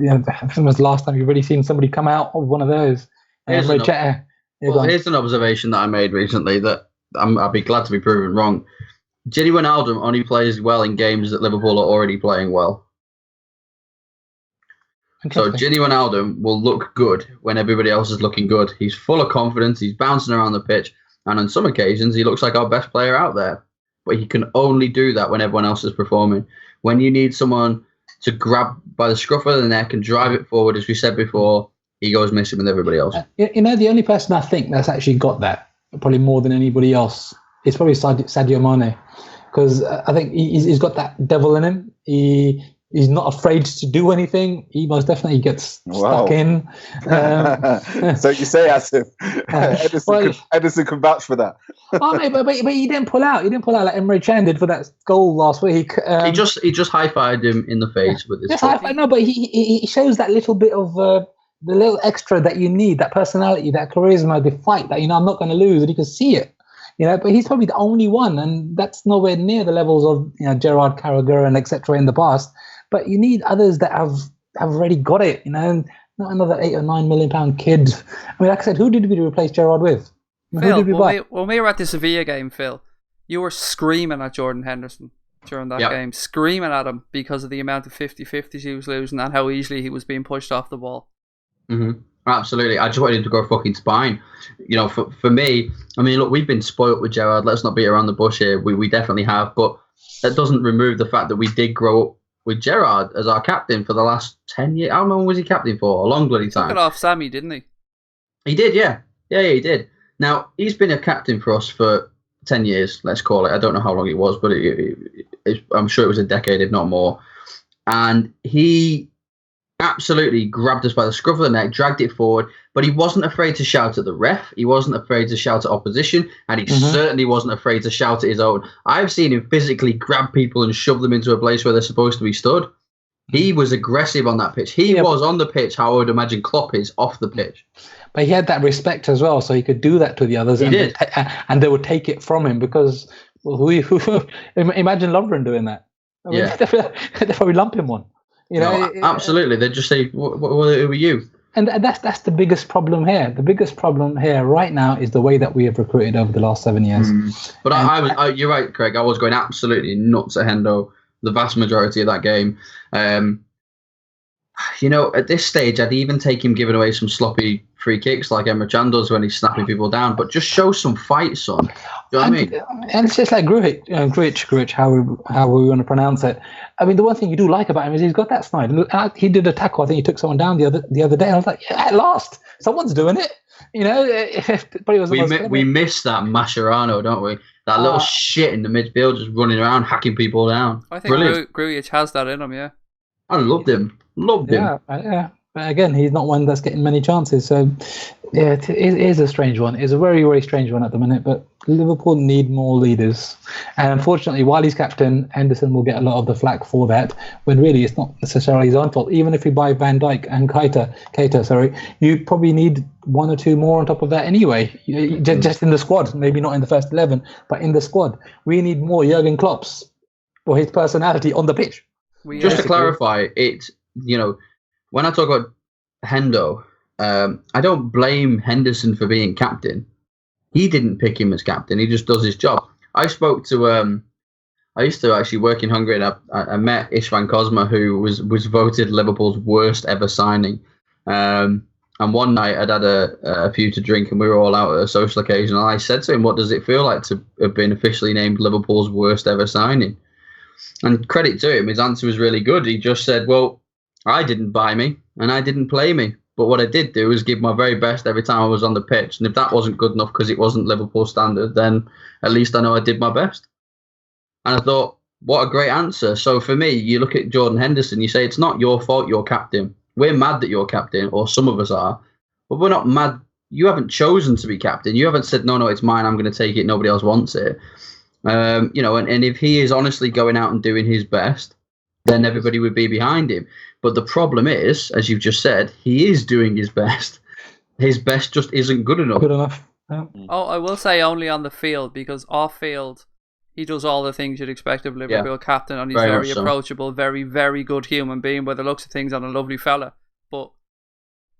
think it was the last time you've really seen somebody come out of one of those. Here's an observation that I made recently that I'd be glad to be proven wrong. Gini Wijnaldum only plays well in games that Liverpool are already playing well. So Gini Wijnaldum will look good when everybody else is looking good. He's full of confidence. He's bouncing around the pitch. And on some occasions, he looks like our best player out there. But he can only do that when everyone else is performing. When you need someone to grab by the scruff of the neck and drive it forward, as we said before, he goes missing with everybody else. The only person I think that's actually got that, probably more than anybody else, is probably Sadio Mane. Because I think he's got that devil in him. He's not afraid to do anything. He most definitely gets stuck in. So you say, Asif, Henderson can vouch for that. But he didn't pull out. He didn't pull out like Emre Can did for that goal last week. He just high-fived him in the face with his foot. No, but he shows that little bit of the little extra that you need, that personality, that charisma, the fight that, I'm not going to lose, and you can see it. But he's probably the only one, and that's nowhere near the levels of Gerrard, Carragher, and etc. in the past. But you need others that have already got it, and not another £8 or £9 million kid. I mean, like I said, who did we replace Gerrard with? Phil, who did we buy? When we were at the Sevilla game, Phil, you were screaming at Jordan Henderson during that game, screaming at him because of the amount of 50-50s he was losing and how easily he was being pushed off the ball. Mm-hmm. Absolutely. I just wanted him to go fucking spine. For me, I mean, look, we've been spoilt with Gerrard. Let's not beat around the bush here. We definitely have. But that doesn't remove the fact that we did grow up with Gerrard as our captain for the last 10 years. How long was he captain for? A long bloody time. Took it off Sammy, didn't he? He did, yeah. Yeah, he did. Now, he's been a captain for us for 10 years, let's call it. I don't know how long it was, but I'm sure it was a decade, if not more. And he absolutely grabbed us by the scruff of the neck, dragged it forward, but he wasn't afraid to shout at the ref. He wasn't afraid to shout at opposition, and he certainly wasn't afraid to shout at his own. I've seen him physically grab people and shove them into a place where they're supposed to be stood. He was aggressive on that pitch. He was on the pitch how I would imagine Klopp is off the pitch. But he had that respect as well, so he could do that to the others. And they would take it from him because imagine Lovren doing that. I mean, they'd probably lump him one. Absolutely. They'd just say, who are you? And that's the biggest problem here. The biggest problem here right now is the way that we have recruited over the last 7 years. But you're right, Craig. I was going absolutely nuts at Hendo the vast majority of that game. At this stage, I'd even take him giving away some sloppy free kicks like Emre Can does when he's snapping people down. But just show some fight, son. Do you know what I mean? And it's just like Grujic, how we want to pronounce it. I mean, the one thing you do like about him is he's got that snide. He did a tackle. I think he took someone down the other day. And I was like, yeah, at last, someone's doing it. But it was we miss that Mascherano, don't we? That little shit in the midfield, just running around, hacking people down. I think Grujic has that in him, yeah. I loved him. Yeah. But again, he's not one that's getting many chances. So, yeah, it is a strange one. It's a very, very strange one at the minute. But Liverpool need more leaders. And unfortunately, while he's captain, Henderson will get a lot of the flack for that, when really it's not necessarily his own fault. Even if we buy Van Dijk and Keita, you probably need one or two more on top of that anyway. Just in the squad, maybe not in the first 11, but in the squad. We need more Jurgen Klopp's for his personality on the pitch. Just to clarify, when I talk about Hendo, I don't blame Henderson for being captain. He didn't pick him as captain. He just does his job. I spoke to, I used to actually work in Hungary, and I met Istvan Kozma, who was voted Liverpool's worst ever signing. And one night I'd had a few to drink, and we were all out at a social occasion. And I said to him, "What does it feel like to have been officially named Liverpool's worst ever signing?" And credit to him, his answer was really good. He just said, "Well, I didn't buy me, and I didn't play me. But what I did do was give my very best every time I was on the pitch. And if that wasn't good enough because it wasn't Liverpool standard, then at least I know I did my best." And I thought, what a great answer. So for me, you look at Jordan Henderson, you say, it's not your fault you're captain. We're mad that you're captain, or some of us are. But we're not mad you haven't chosen to be captain. You haven't said, no, it's mine. I'm going to take it. Nobody else wants it. And if he is honestly going out and doing his best, then everybody would be behind him. But the problem is, as you've just said, he is doing his best. His best just isn't good enough. Good enough. Yeah. Oh, I will say only on the field, because off field, he does all the things you'd expect of Liverpool captain, and he's very approachable, very, very good human being by the looks of things, and a lovely fella. But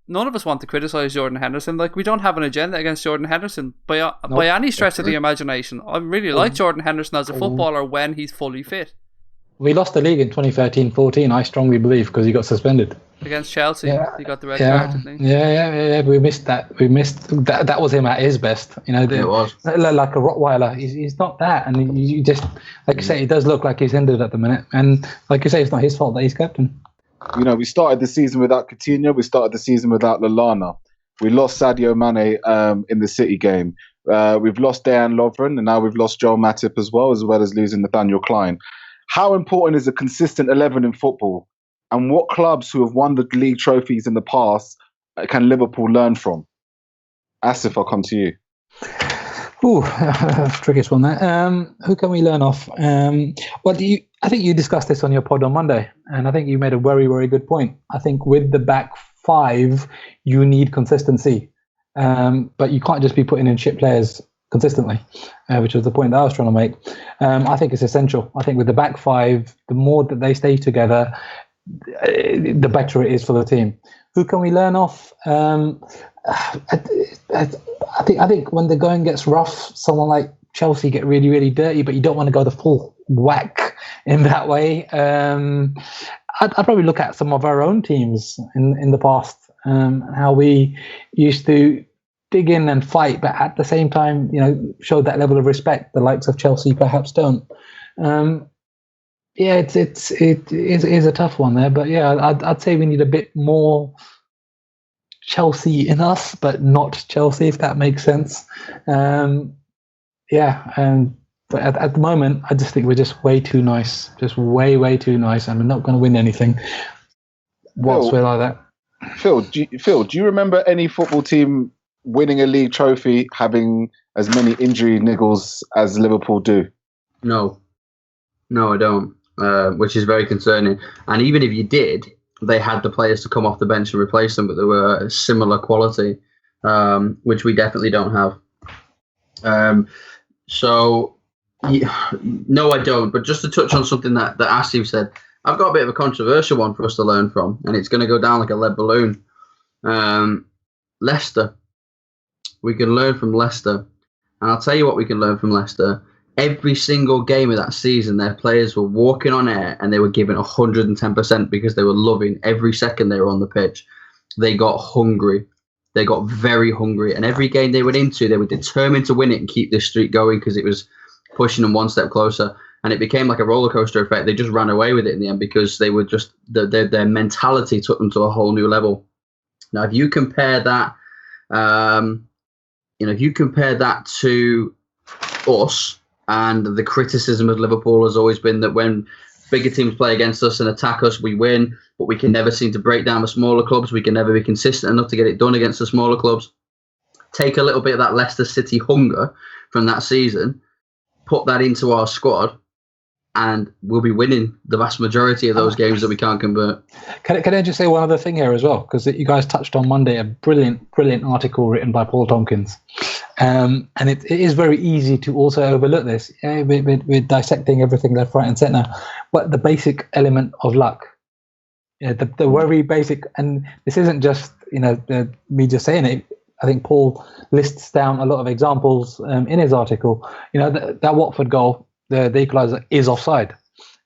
none of us want to criticise Jordan Henderson. Like, we don't have an agenda against Jordan Henderson by any stretch of the imagination. I really like Jordan Henderson as a footballer when he's fully fit. We lost the league in 2013-14, I strongly believe, because he got suspended. Against Chelsea, he got the red card, didn't he? Yeah. We missed that. That was him at his best. You know, it was like a Rottweiler. He's not that, and you just, like you say, it does look like he's hindered at the minute. And like you say, it's not his fault that he's captain. You know, we started the season without Coutinho. We started the season without Lallana. We lost Sadio Mane in the City game. We've lost Dejan Lovren, and now we've lost Joel Matip as well as losing Nathaniel Klein. How important is a consistent 11 in football? And what clubs who have won the league trophies in the past can Liverpool learn from? Asif, I'll come to you. Ooh, that's the trickiest one there. Who can we learn off? I think you discussed this on your pod on Monday, and I think you made a very, very good point. I think with the back five, you need consistency. But you can't just be putting in shit players consistently, which was the point that I was trying to make. I think it's essential. I think with the back five, the more that they stay together, the better it is for the team. Who can we learn off? I think when the going gets rough, someone like Chelsea get really, really dirty, but you don't want to go the full whack in that way. I'd probably look at some of our own teams in the past, how we used to dig in and fight, but at the same time, show that level of respect the likes of Chelsea perhaps don't. It is a tough one there, but I'd say we need a bit more Chelsea in us, but not Chelsea, if that makes sense. But at the moment, I just think we're just way too nice, just way too nice, and we're not going to win anything whilst we're like that. Phil, do you remember any football team winning a league trophy having as many injury niggles as Liverpool do? No, I don't. Which is very concerning. And even if you did, they had the players to come off the bench and replace them, but they were similar quality, which we definitely don't have. No, I don't. But just to touch on something that Asif said, I've got a bit of a controversial one for us to learn from, and it's going to go down like a lead balloon. Leicester. We can learn from Leicester. And I'll tell you what we can learn from Leicester. Every single game of that season, their players were walking on air and they were giving 110% because they were loving every second they were on the pitch. They got hungry. They got very hungry. And every game they went into, they were determined to win it and keep this streak going because it was pushing them one step closer. And it became like a roller coaster effect. They just ran away with it in the end because they were just their mentality took them to a whole new level. Now, if you compare that, to us. And the criticism of Liverpool has always been that when bigger teams play against us and attack us, we win, but we can never seem to break down the smaller clubs. We can never be consistent enough to get it done against the smaller clubs. Take a little bit of that Leicester City hunger from that season, put that into our squad, and we'll be winning the vast majority of those games that we can't convert. Can I just say one other thing here as well? Because you guys touched on Monday a brilliant article written by Paul Tompkins. And it is very easy to also overlook this. We're dissecting everything left, right, and centre, but the basic element of luck, the very basic. And this isn't just me just saying it. I think Paul lists down a lot of examples in his article. That Watford goal, the equaliser, is offside.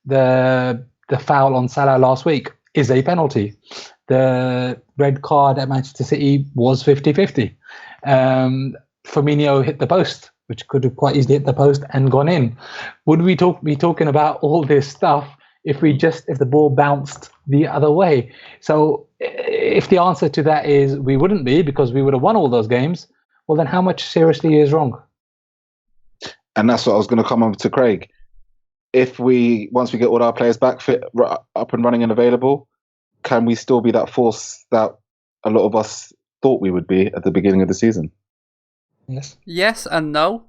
The foul on Salah last week is a penalty. The red card at Manchester City was 50-50. Firmino hit the post, which could have quite easily hit the post and gone in. Would we be talking about all this stuff if the ball bounced the other way? So if the answer to that is we wouldn't be, because we would have won all those games, well, then how much seriously is wrong? And that's what I was going to come on to Craig. Once we get all our players back fit, up and running and available, can we still be that force that a lot of us thought we would be at the beginning of the season. Yes and no.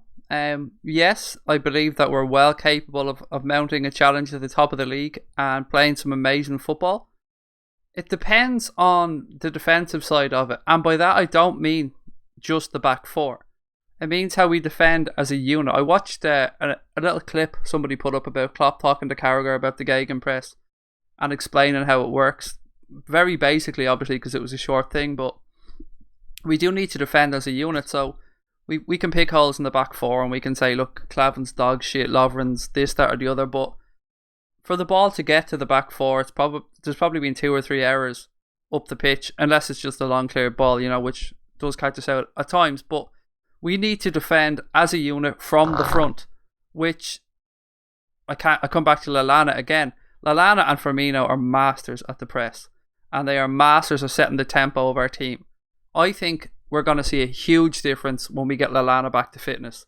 Yes, I believe that we're well capable of mounting a challenge at the top of the league and playing some amazing football. It depends on the defensive side of it. And by that, I don't mean just the back four. It means how we defend as a unit. I watched a little clip somebody put up about Klopp talking to Carragher about the gegenpress and explaining how it works. Very basically, obviously, because it was a short thing, but we do need to defend as a unit. So we can pick holes in the back four and we can say, look, Clavin's dog shit, Lovren's this, that, or the other. But for the ball to get to the back four, there's probably been 2 or 3 errors up the pitch, unless it's just a long cleared ball, which does catch us out at times. But we need to defend as a unit from the front, which I come back to Lallana again. Lallana and Firmino are masters at the press, and they are masters of setting the tempo of our team. I think we're going to see a huge difference when we get Lallana back to fitness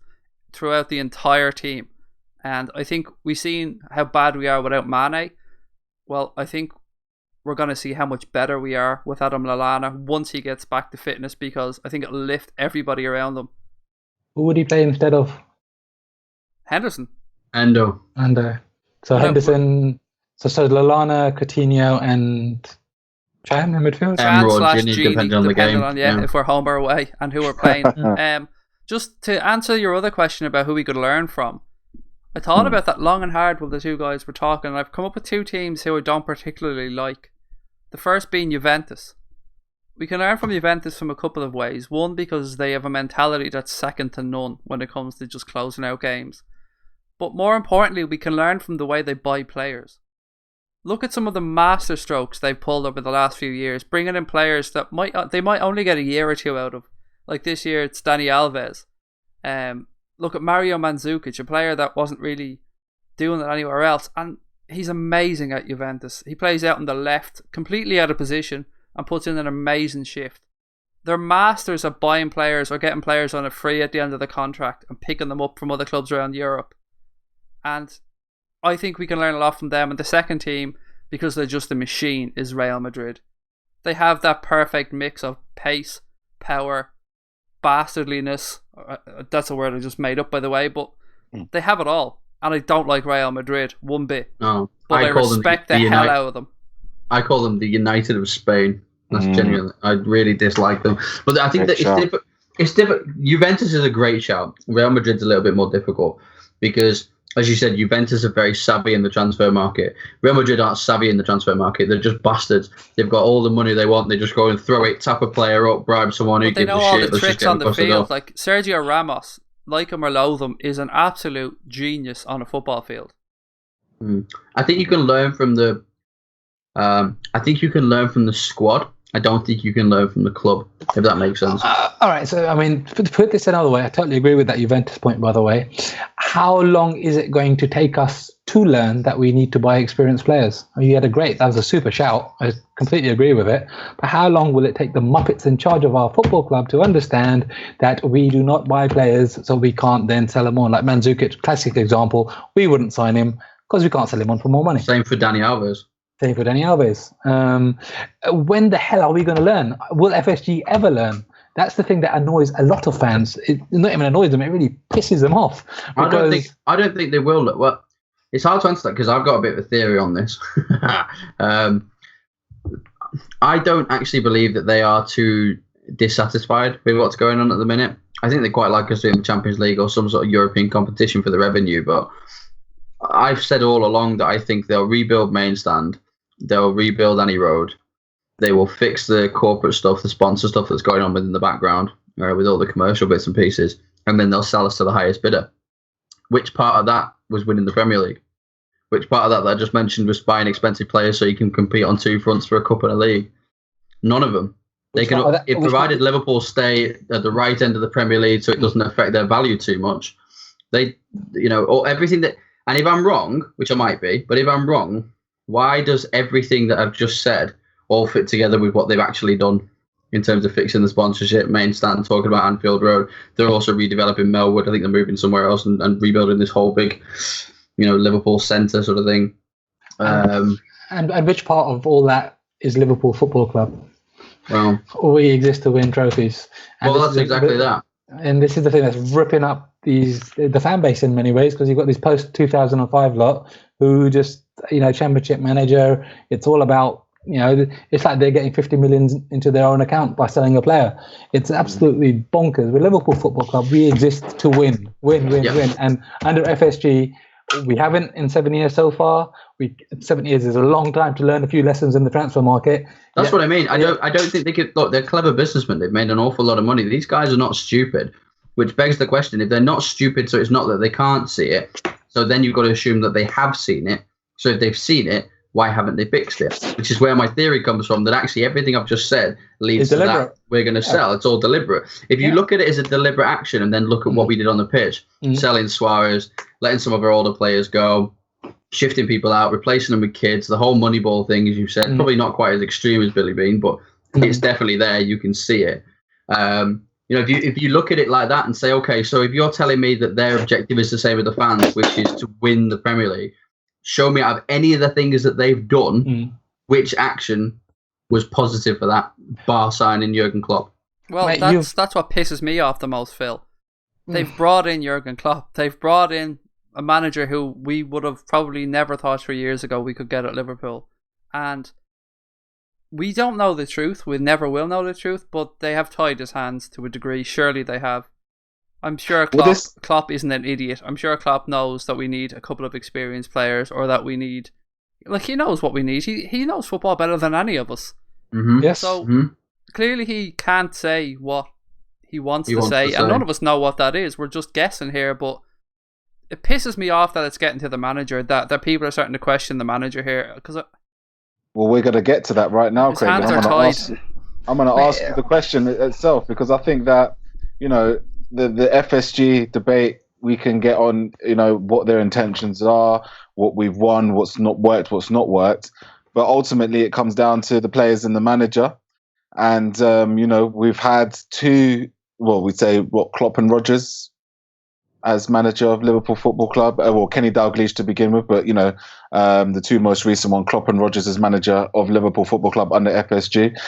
throughout the entire team. And I think we've seen how bad we are without Mane. Well, I think we're going to see how much better we are with Adam Lallana once he gets back to fitness, because I think it'll lift everybody around them. Who would he play instead of? Henderson. Endo. So Henderson, so Lallana, Coutinho, and Chan in midfield? Chan/Gini, depending on the game. If we're home or away and who we're playing. Just to answer your other question about who we could learn from, I thought about that long and hard while the two guys were talking, and I've come up with 2 teams who I don't particularly like. The first being Juventus. We can learn from Juventus from a couple of ways. One, because they have a mentality that's second to none when it comes to just closing out games. But more importantly, we can learn from the way they buy players. Look at some of the master strokes they've pulled over the last few years, bringing in players that they might only get a year or 2 out of. Like this year, it's Dani Alves. Look at Mario Mandžukić, a player that wasn't really doing it anywhere else, and he's amazing at Juventus. He plays out on the left, completely out of position, and puts in an amazing shift. They're masters at buying players or getting players on a free at the end of the contract and picking them up from other clubs around Europe. And I think we can learn a lot from them. And the second team, because they're just a machine, is Real Madrid. They have that perfect mix of pace, power, bastardliness. That's a word I just made up, by the way, but they have it all. And I don't like Real Madrid one bit. No, but I respect the hell out of them. I call them the United of Spain. That's genuinely, I really dislike them. But I think that it's different. Juventus is a great shout. Real Madrid's a little bit more difficult because, as you said, Juventus are very savvy in the transfer market. Real Madrid aren't savvy in the transfer market. They're just bastards. They've got all the money they want. They just go and throw it, tap a player up, bribe someone who gives a shit. They know all the tricks on the field. Like Sergio Ramos, like him or loathe him, is an absolute genius on a football field. I think you can learn from the. I think you can learn from the squad. I don't think you can learn from the club, if that makes sense. All right, so I mean, to put this another way, I totally agree with that Juventus point, by the way. How long is it going to take us to learn that we need to buy experienced players? I mean, that was a super shout. I completely agree with it. But how long will it take the Muppets in charge of our football club to understand that we do not buy players so we can't then sell them on? Like Mandžukić, classic example, we wouldn't sign him because we can't sell him on for more money. Same for Dani Alves. When the hell are we going to learn? Will FSG ever learn? That's the thing that annoys a lot of fans. It not even annoys them; it really pisses them off. I don't think they will. Well, it's hard to answer that because I've got a bit of a theory on this. I don't actually believe that they are too dissatisfied with what's going on at the minute. I think they quite like us doing the Champions League or some sort of European competition for the revenue. But I've said all along that I think they'll rebuild main stand. They'll rebuild any road. They will fix the corporate stuff, the sponsor stuff that's going on within the background, with all the commercial bits and pieces, and then they'll sell us to the highest bidder. Which part of that was winning the Premier League? Which part of that I just mentioned was buying expensive players so you can compete on 2 fronts for a cup and a league? None of them. Provided Liverpool stay at the right end of the Premier League so it doesn't affect their value too much. Or everything that. And if I'm wrong, which I might be, but if I'm wrong, why does everything that I've just said all fit together with what they've actually done in terms of fixing the sponsorship, main stand, talking about Anfield Road? They're also redeveloping Melwood. I think they're moving somewhere else and rebuilding this whole big, Liverpool centre sort of thing. And which part of all that is Liverpool Football Club? Well, We exist to win trophies. And that's exactly that. And this is the thing that's ripping up the fan base in many ways, because you've got these post 2005 lot who just, championship manager. It's all about, it's like they're getting 50 million into their own account by selling a player. It's absolutely bonkers. With Liverpool Football Club, we exist to win. And under FSG, we haven't in 7 years so far. 7 years is a long time to learn a few lessons in the transfer market. That's what I mean. I don't think they could. Look, they're clever businessmen. They've made an awful lot of money. These guys are not stupid, which begs the question: if they're not stupid, so it's not that they can't see it. So then you've got to assume that they have seen it. So if they've seen it, why haven't they fixed it? Which is where my theory comes from. That actually everything I've just said leads to that we're going to sell. It's all deliberate. If you look at it as a deliberate action, and then look at what we did on the pitch, selling Suárez, letting some of our older players go, shifting people out, replacing them with kids, the whole Moneyball thing, as you said, probably not quite as extreme as Billy Bean, but it's definitely there. You can see it. If you look at it like that and say, okay, so if you're telling me that their objective is the same with the fans, which is to win the Premier League, show me out of any of the things that they've done, which action was positive for that, bar signing Jurgen Klopp. Well, mate, that's what pisses me off the most, Phil. They've brought in Jurgen Klopp. They've brought in a manager who we would have probably never thought 3 years ago we could get at Liverpool. And we don't know the truth. We never will know the truth, but they have tied his hands to a degree. Surely they have. I'm sure Klopp isn't an idiot. I'm sure Klopp knows that we need a couple of experienced players, or that we need... he knows what we need. He knows football better than any of us. Mm-hmm. Yes. So, clearly he can't say what he wants to say, and none of us know what that is. We're just guessing here, but it pisses me off that it's getting to the manager, that people are starting to question the manager here. Well, we're going to get to that right now, Craig. I'm going to ask you the question itself, because I think that, the FSG debate, we can get on, what their intentions are, what we've won, what's not worked. But ultimately, it comes down to the players and the manager. And, we've had Klopp and Rodgers as manager of Liverpool Football Club. Kenny Dalglish to begin with, but, the two most recent one, Klopp and Rodgers as manager of Liverpool Football Club under FSG.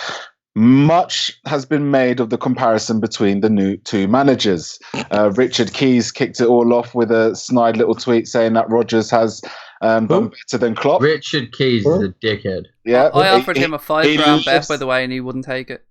Much has been made of the comparison between the new two managers. Richard Keys kicked it all off with a snide little tweet saying that Rodgers has done better than Klopp. Richard Keys is a dickhead. Yeah, I offered him a £5 bet, by the way, and he wouldn't take it.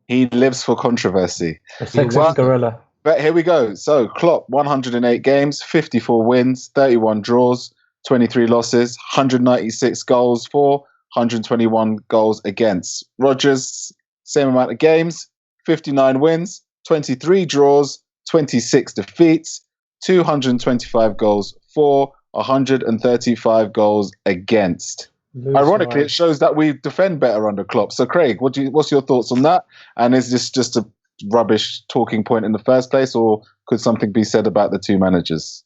He lives for controversy. A sexist gorilla. But here we go. So Klopp, 108 games, 54 wins, 31 draws, 23 losses, 196 goals for, 121 goals against. Rodgers, same amount of games, 59 wins, 23 draws, 26 defeats, 225 goals for, 135 goals against. Ironically, it shows that we defend better under Klopp. So, Craig, what's your thoughts on that? And is this just a rubbish talking point in the first place, or could something be said about the two managers?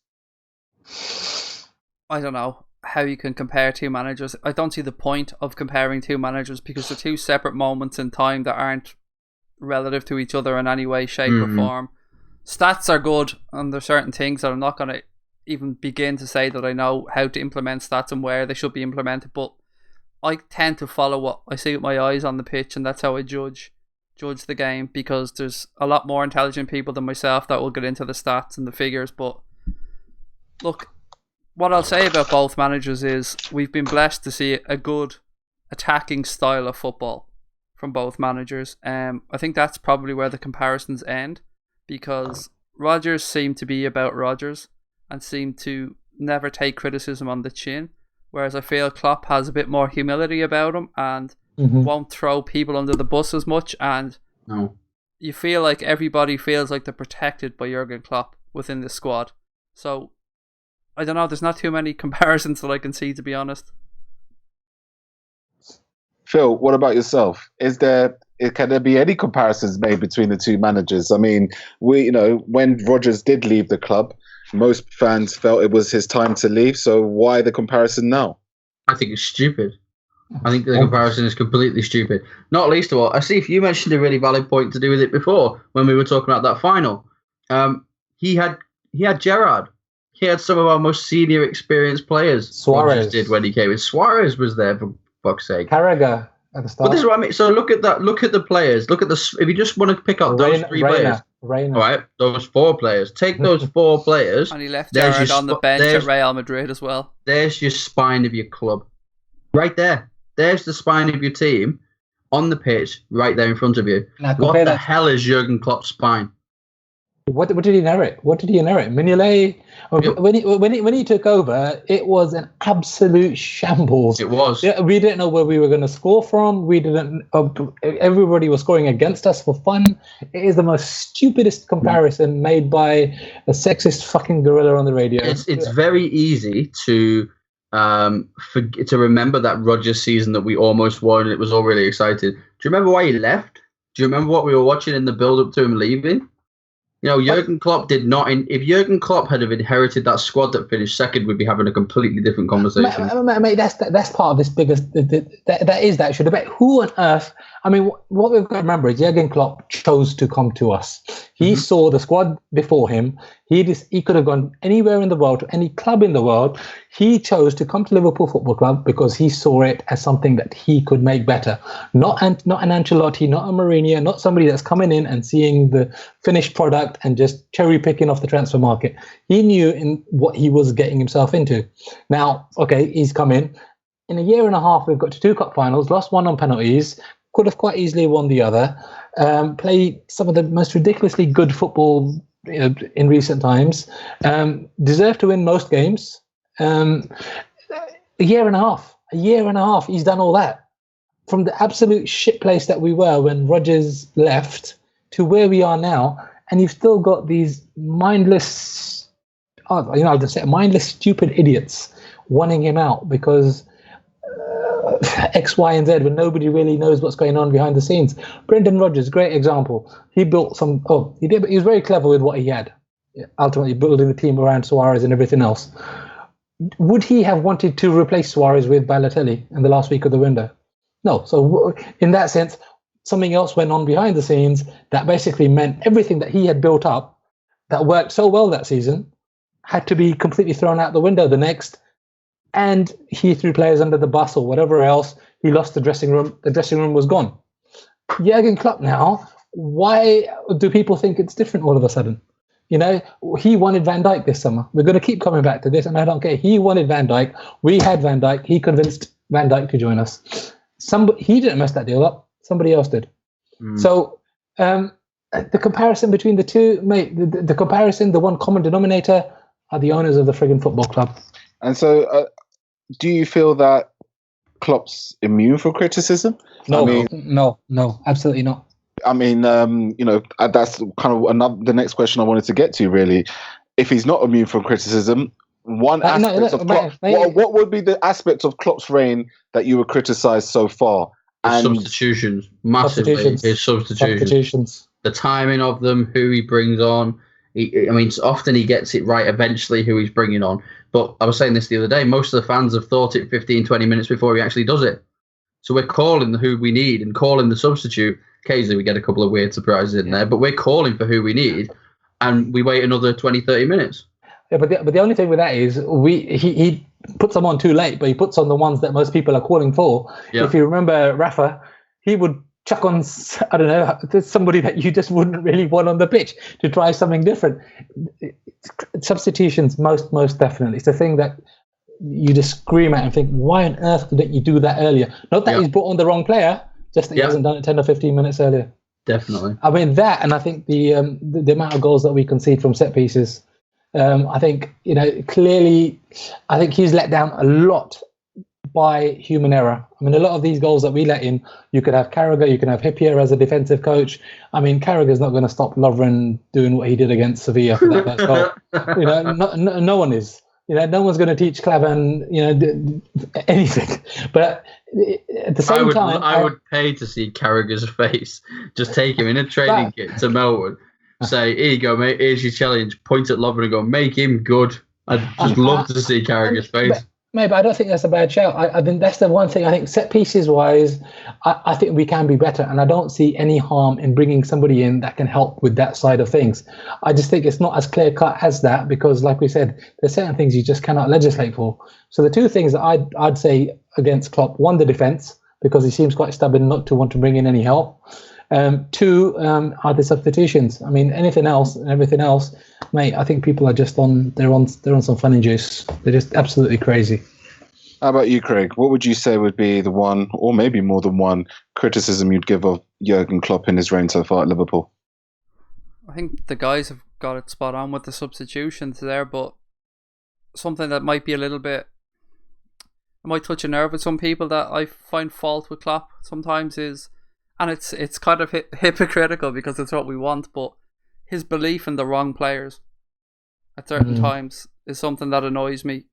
I don't know how you can compare two managers. I don't see the point of comparing two managers, because they're two separate moments in time that aren't relative to each other in any way, shape or form. Stats are good, and there's certain things that I'm not going to even begin to say that I know how to implement stats and where they should be implemented, but I tend to follow what I see with my eyes on the pitch, and that's how I judge the game, because there's a lot more intelligent people than myself that will get into the stats and the figures. But look, what I'll say about both managers is we've been blessed to see a good attacking style of football from both managers. I think that's probably where the comparisons end, because Rodgers seemed to be about Rodgers and seemed to never take criticism on the chin, whereas I feel Klopp has a bit more humility about him and won't throw people under the bus as much, and you feel like everybody feels like they're protected by Jurgen Klopp within the squad. So I don't know, there's not too many comparisons that I can see, to be honest. Phil, what about yourself? Can there be any comparisons made between the two managers? I mean, when Rodgers did leave the club, most fans felt it was his time to leave. So why the comparison now? I think it's stupid. I think the comparison is completely stupid. Not least of all, Asif, you mentioned a really valid point to do with it before when we were talking about that final. He had Gerrard. He had some of our most senior, experienced players. Suárez did when he came in. Suárez was there, for fuck's sake. Carragher. at the start. But this is what I mean. So look at that. Look at the players. Look at the. If you just want to pick up those three players, all right, those 4 players. Take those 4 players. And he left Gerrard on the bench at Real Madrid as well. There's your spine of your club, right there. There's the spine of your team on the pitch, right there in front of you. What the hell is Jurgen Klopp's spine? What did he inherit? Mignolet. When he took over, it was an absolute shambles. It was. Yeah, we didn't know where we were going to score from. We didn't. Everybody was scoring against us for fun. It is the most stupidest comparison made by a sexist fucking gorilla on the radio. It's very easy to remember that Rodgers season that we almost won, and it was all really exciting. Do you remember why he left? Do you remember what we were watching in the build-up to him leaving? You know, Jurgen Klopp did not. If Jurgen Klopp had inherited that squad that finished second, we'd be having a completely different conversation. Mate, that's part of this biggest. That is that should have. Who on earth? I mean, what we've got to remember is Jurgen Klopp chose to come to us. He saw the squad before him. He could have gone anywhere in the world, to any club in the world. He chose to come to Liverpool Football Club because he saw it as something that he could make better. Not an Ancelotti, not a Mourinho, not somebody that's coming in and seeing the finished product and just cherry picking off the transfer market. He knew in what he was getting himself into. Now, okay, he's come in. In a year and a half, we've got to 2 cup finals, lost 1 on penalties, could have quite easily won the other, played some of the most ridiculously good football in recent times, deserved to win most games. A year and a half, he's done all that. From the absolute shit place that we were when Rodgers left to where we are now, and you've still got these mindless, mindless, stupid idiots wanting him out because X, Y, and Z when nobody really knows what's going on behind the scenes. Brendan Rodgers, great example. He built he did, but he was very clever with what he had. Ultimately building the team around Suárez and everything else. Would he have wanted to replace Suárez with Balotelli in the last week of the window? No. So in that sense, something else went on behind the scenes that basically meant everything that he had built up that worked so well that season had to be completely thrown out the window the next. And he threw players under the bus or whatever else. He lost the dressing room. The dressing room was gone. Jurgen Klopp now, why do people think it's different all of a sudden? You know, he wanted Van Dijk this summer. We're going to keep coming back to this, and I don't care. He wanted Van Dijk. We had Van Dijk. He convinced Van Dijk to join us. He didn't mess that deal up. Somebody else did. So the comparison between the two, mate, the comparison, the one common denominator are the owners of the friggin' football club. And so do you feel that Klopp's immune from criticism? No, absolutely not. I mean, that's kind of the next question I wanted to get to, really. If he's not immune from criticism, what would be the aspect of Klopp's reign that you would criticize so far? And substitutions, massively. His substitutions. The timing of them, who he brings on. Often he gets it right eventually who he's bringing on. But I was saying this the other day, most of the fans have thought it 15, 20 minutes before he actually does it. So we're calling who we need and calling the substitute. Occasionally we get a couple of weird surprises in there, but we're calling for who we need and we wait another 20, 30 minutes. Yeah, but the only thing with that is he puts them on too late, but he puts on the ones that most people are calling for. Yeah. If you remember Rafa, he would chuck on, I don't know, somebody that you just wouldn't really want on the pitch to try something different. Substitutions, most definitely. It's the thing that you just scream at and think, why on earth didn't you do that earlier? Not that he's brought on the wrong player, just that he hasn't done it 10 or 15 minutes earlier. Definitely. I mean, that, and I think the amount of goals that we concede from set pieces, I think, clearly, I think he's let down a lot by human error. I mean, a lot of these goals that we let in, you could have Carragher, you can have Hippier as a defensive coach. I mean, Carragher's not going to stop Lovren doing what he did against Sevilla for that goal. No one is. No one's going to teach Klavan, anything. But at the same time, I would pay to see Carragher's face. Just take him in a training kit to Melwood. Say, here you go, mate. Here's your challenge. Point at Lovren and go, make him good. I'd just love to see Carragher's face. But I don't think that's a bad shout. I think that's the one thing. I think set pieces wise, I think we can be better, and I don't see any harm in bringing somebody in that can help with that side of things. I just think it's not as clear cut as that because, like we said, there's certain things you just cannot legislate for. So the two things that I'd say against Klopp: one, the defence. because he seems quite stubborn not to want to bring in any help. Two, are the substitutions. I mean, anything else and everything else, mate, I think people are just they're on some funny juice. They're just absolutely crazy. How about you, Craig? What would you say would be the one, or maybe more than one, criticism you'd give of Jurgen Klopp in his reign so far at Liverpool? I think the guys have got it spot on with the substitutions there, but something that might be a little bit, I might touch a nerve with some people that I find fault with Klopp sometimes is, and it's kind of hypocritical because it's what we want, but his belief in the wrong players at certain times is something that annoys me.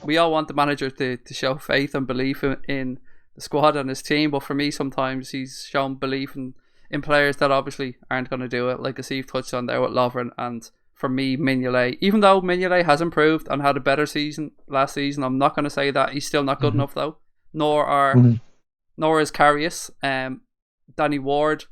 We all want the manager to show faith and belief in the squad and his team, but for me sometimes he's shown belief in players that obviously aren't going to do it, like Asif touched on there with Lovren, and for me Mignolet, even though Mignolet has improved and had a better season last season, I'm not going to say that he's still not good enough though, nor is Karius. Danny Ward,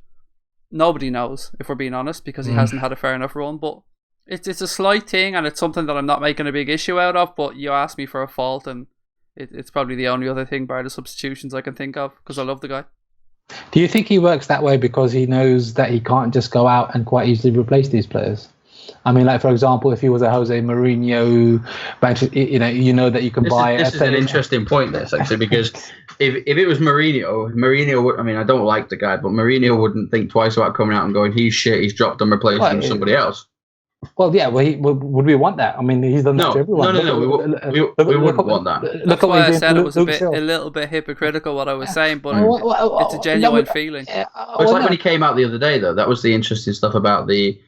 nobody knows if we're being honest, because he hasn't had a fair enough run, but it's a slight thing and it's something that I'm not making a big issue out of, but you asked me for a fault and it's probably the only other thing bar the substitutions I can think of, because I love the guy. Do you think he works that way because he knows that he can't just go out and quite easily replace these players? I mean, like, for example, if he was a Jose Mourinho, you know that you can buy... This is an interesting point, this, actually, because if it was Mourinho, I mean, I don't like the guy, but Mourinho wouldn't think twice about coming out and going, he's shit, he's dropped and replaced him with somebody else. Well, yeah, would we want that? I mean, he's done that to everyone. No, we wouldn't want that. That's why I said it was a little bit hypocritical what I was saying, but it's a genuine feeling. It's like when he came out the other day, though. That was the interesting stuff about the,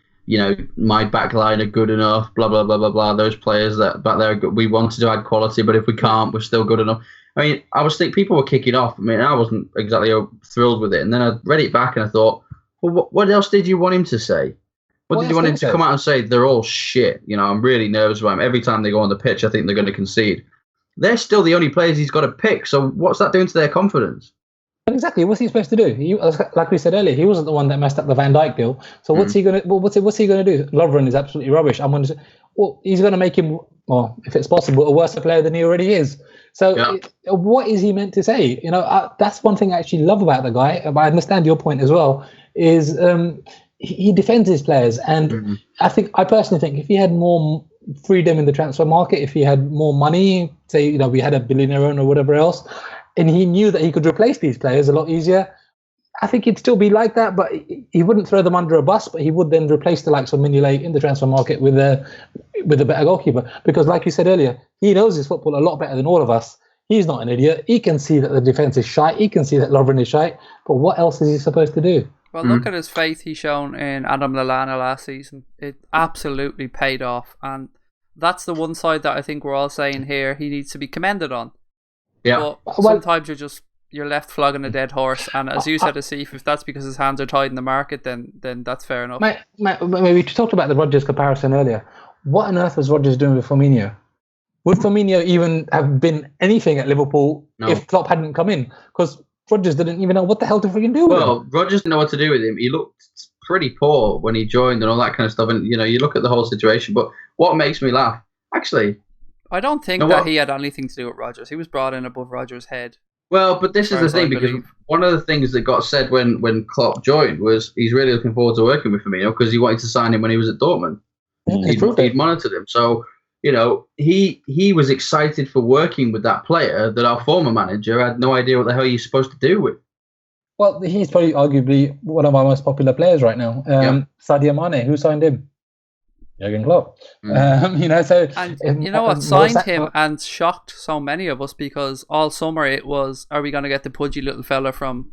my back line are good enough, blah, blah, blah, blah, blah. Those players that back there, we wanted to add quality, but if we can't, we're still good enough. I mean, I was thinking people were kicking off. I mean, I wasn't exactly thrilled with it. And then I read it back and I thought, well, what else did you want him to say? What did you want him to come out and say? They're all shit. I'm really nervous about him. Every time they go on the pitch, I think they're going to concede. They're still the only players he's got to pick. So what's that doing to their confidence? Exactly. What's he supposed to do? Like we said earlier, he wasn't the one that messed up the Van Dijk deal. So what's he going to? What's he going to do? Lovren is absolutely rubbish. He's going to make him, well, if it's possible, a worse player than he already is. So what is he meant to say? That's one thing I actually love about the guy. But I understand your point as well. Is he defends his players, and I personally think if he had more freedom in the transfer market, if he had more money, say we had a billionaire owner or whatever else, and he knew that he could replace these players a lot easier, I think he'd still be like that, but he wouldn't throw them under a bus, but he would then replace the likes of Mignolet in the transfer market with a better goalkeeper. Because like you said earlier, he knows his football a lot better than all of us. He's not an idiot. He can see that the defence is shite. He can see that Lovren is shite. But what else is he supposed to do? Well, look at his faith he shown in Adam Lallana last season. It absolutely paid off. And that's the one side that I think we're all saying here he needs to be commended on. Yeah. But sometimes you're left flogging a dead horse. And as you said, Asif, if that's because his hands are tied in the market, then that's fair enough. We talked about the Rodgers comparison earlier. What on earth was Rodgers doing with Firmino? Would Firmino even have been anything at Liverpool if Klopp hadn't come in? Because Rodgers didn't even know what the hell to freaking do with him. Well, Rodgers didn't know what to do with him. He looked pretty poor when he joined and all that kind of stuff. And, you look at the whole situation. But what makes me laugh, actually... I don't think that he had anything to do with Rodgers. He was brought in above Rodgers' head. Well, but this is the thing, because one of the things that got said when Klopp joined was he's really looking forward to working with Firmino because he wanted to sign him when he was at Dortmund. He'd monitored him. So... he was excited for working with that player that our former manager had no idea what the hell he's supposed to do with. Well, he's probably arguably one of our most popular players right now. Sadio Mane, who signed him? Jurgen Klopp. Signed him and shocked so many of us because all summer it was, are we going to get the pudgy little fella from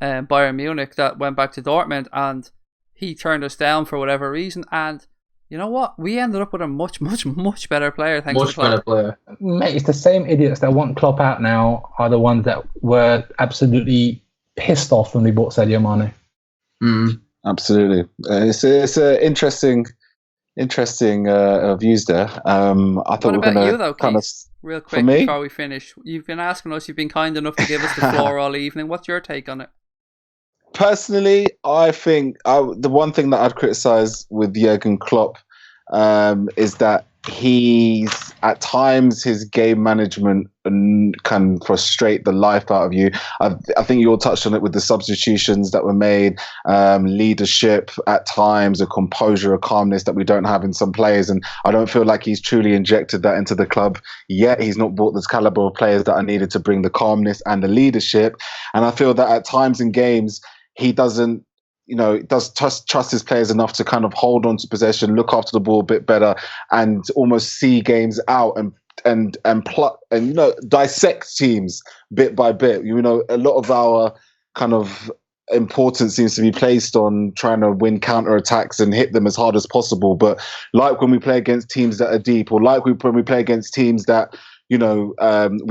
Bayern Munich that went back to Dortmund, and he turned us down for whatever reason, and you know what? We ended up with a much, much, much better player. Thanks to Klopp. Much better player. Mate, it's the same idiots that want Klopp out now are the ones that were absolutely pissed off when we bought Sadio Mane. Absolutely. It's interesting views there. I thought what about you, though, Keith? Real quick before we finish. You've been asking us, you've been kind enough to give us the floor all evening. What's your take on it? Personally, I think the one thing that I'd criticise with Jurgen Klopp is that he's at times his game management can frustrate the life out of you. I think you all touched on it with the substitutions that were made, leadership at times, a composure, a calmness that we don't have in some players, and I don't feel like he's truly injected that into the club yet. He's not brought this caliber of players that are needed to bring the calmness and the leadership, and I feel that at times in games he doesn't does trust his players enough to kind of hold on to possession, look after the ball a bit better, and almost see games out and dissect teams bit by bit. A lot of our kind of importance seems to be placed on trying to win counter attacks and hit them as hard as possible. But like when we play against teams that are deep, or like when we play against teams that we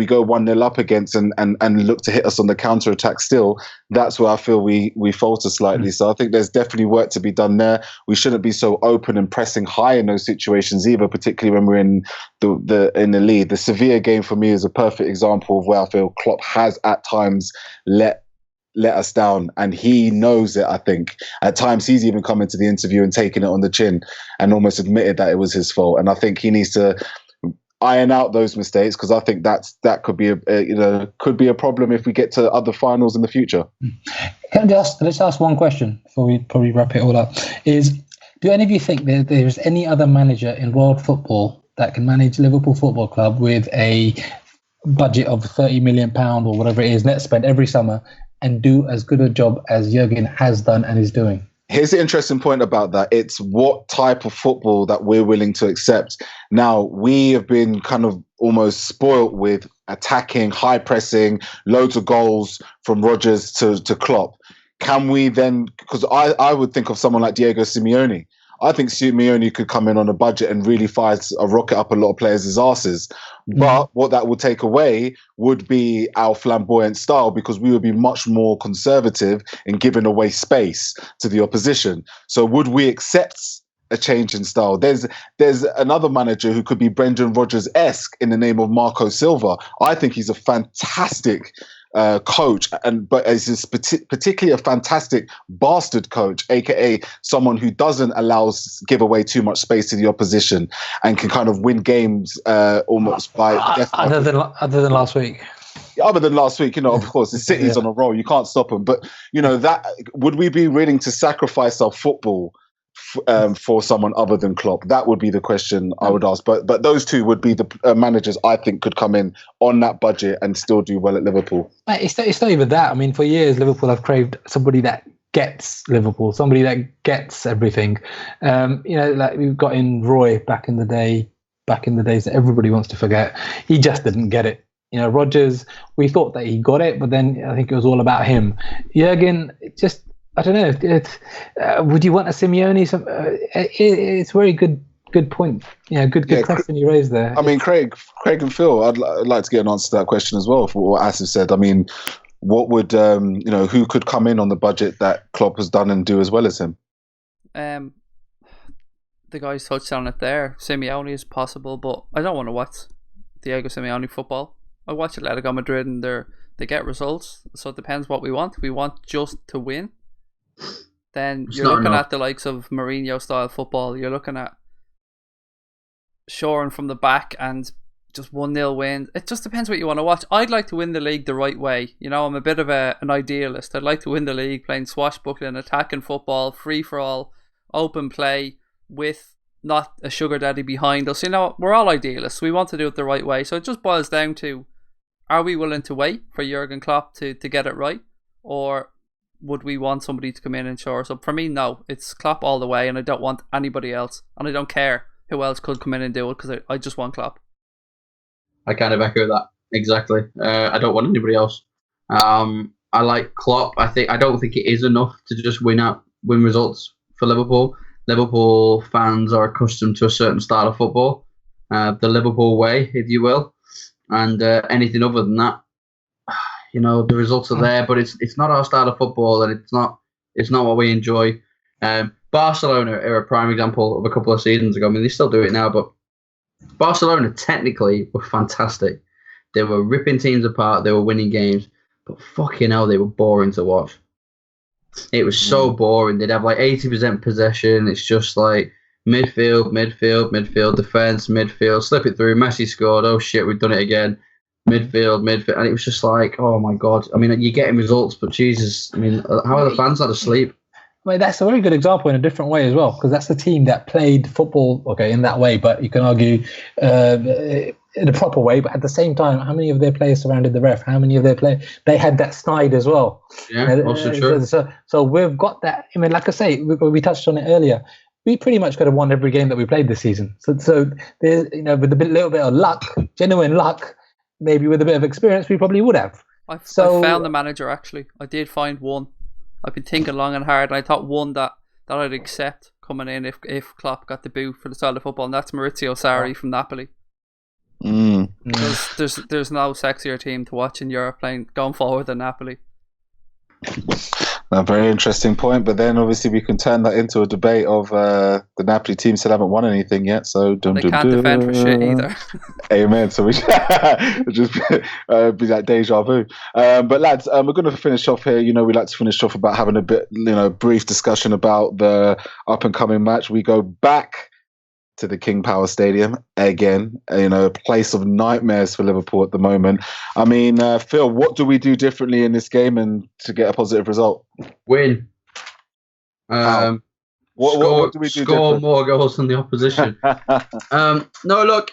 go 1-0 up against and look to hit us on the counter attack still, that's where I feel we falter slightly. So I think there's definitely work to be done there. We shouldn't be so open and pressing high in those situations either, particularly when we're in the lead. The Sevilla game for me is a perfect example of where I feel Klopp has at times let us down, and he knows it. I think at times he's even come into the interview and taken it on the chin and almost admitted that it was his fault. And I think he needs to iron out those mistakes, because I think that could be a problem if we get to other finals in the future. Let's ask one question before we probably wrap it all up. Do any of you think that there's any other manager in world football that can manage Liverpool Football Club with a budget of £30 million or whatever it is net spent every summer and do as good a job as Jurgen has done and is doing? Here's the interesting point about that. It's what type of football that we're willing to accept. Now, we have been kind of almost spoilt with attacking, high pressing, loads of goals from Rodgers to Klopp. Can we then, because I would think of someone like Diego Simeone. I think Simeone could come in on a budget and really fire a rocket up a lot of players' asses. But what that would take away would be our flamboyant style, because we would be much more conservative in giving away space to the opposition. So would we accept a change in style? There's another manager who could be Brendan Rodgers-esque in the name of Marco Silva. I think he's a fantastic coach, but is particularly a fantastic bastard coach, aka someone who doesn't give away too much space to the opposition and can kind of win games almost by other than last week. Other than last week, of course, the City's on a roll. You can't stop them. But that would we be willing to sacrifice our football for someone other than Klopp? That would be the question I would ask. But those two would be the managers I think could come in on that budget and still do well at Liverpool. It's not even that. I mean, for years, Liverpool have craved somebody that gets Liverpool, somebody that gets everything. Like we've got in Roy back in the days that everybody wants to forget. He just didn't get it. Rodgers, we thought that he got it, but then I think it was all about him. Jurgen, I don't know. Would you want a Simeone? It's a very good point. Good question you raised there. I mean, Craig and Phil, I'd like to get an answer to that question as well for what Asif said. I mean, what would who could come in on the budget that Klopp has done and do as well as him? The guys touched on it there. Simeone is possible, but I don't want to watch Diego Simeone football. I watch Atletico Madrid and they get results. So it depends what we want. If we want just to win, then you're looking at the likes of Mourinho style football. You're looking at shoring from the back and just 1-0 wins. It just depends what you want to watch. I'd like to win the league the right way. I'm a bit of an idealist. I'd like to win the league playing swashbuckling, attacking football, free for all, open play with not a sugar daddy behind us. We're all idealists. We want to do it the right way. So it just boils down to, are we willing to wait for Jurgen Klopp to get it right? Or would we want somebody to come in and shore us up? For me, no. It's Klopp all the way, and I don't want anybody else. And I don't care who else could come in and do it, because I just want Klopp. I kind of echo that exactly. I don't want anybody else. I like Klopp. I don't think it is enough to just win results for Liverpool. Liverpool fans are accustomed to a certain style of football, the Liverpool way, if you will, and anything other than that, the results are there, but it's not our style of football, and it's not what we enjoy. Barcelona are a prime example of a couple of seasons ago. I mean, they still do it now, but Barcelona technically were fantastic. They were ripping teams apart. They were winning games, but fucking hell, they were boring to watch. It was so boring. They'd have like 80% possession. It's just like midfield, defence, midfield, slip it through. Messi scored. Oh shit, we've done it again. Midfield, and it was just like, oh my god. I mean, you're getting results, but Jesus, I mean, how are the fans not asleep? Well, that's a very good example in a different way as well, because that's the team that played football, okay, in that way, but you can argue in a proper way. But at the same time, how many of their players surrounded the ref? How many of their players, they had that snide as well. Yeah, also true. So we've got that. I mean, like I say, we touched on it earlier. We pretty much could have won every game that we played this season. So there's, with a little bit of luck, genuine luck, maybe with a bit of experience, we probably would have. I found the manager, actually. I did find one. I've been thinking long and hard, and I thought one that I'd accept coming in if Klopp got the boot for the style of football, and that's Maurizio Sarri from Napoli. Because there's no sexier team to watch in Europe going forward than Napoli. A very interesting point, but then obviously we can turn that into a debate of the Napoli team still haven't won anything yet, so they can't defend for shit either. Amen. So we just be like deja vu. But lads, we're going to finish off here. We like to finish off about having a bit, brief discussion about the up and coming match. We go back to the King Power Stadium again, a place of nightmares for Liverpool at the moment. I mean, Phil, what do we do differently in this game and to get a positive result? Win. What do we do score more goals than the opposition. No, look,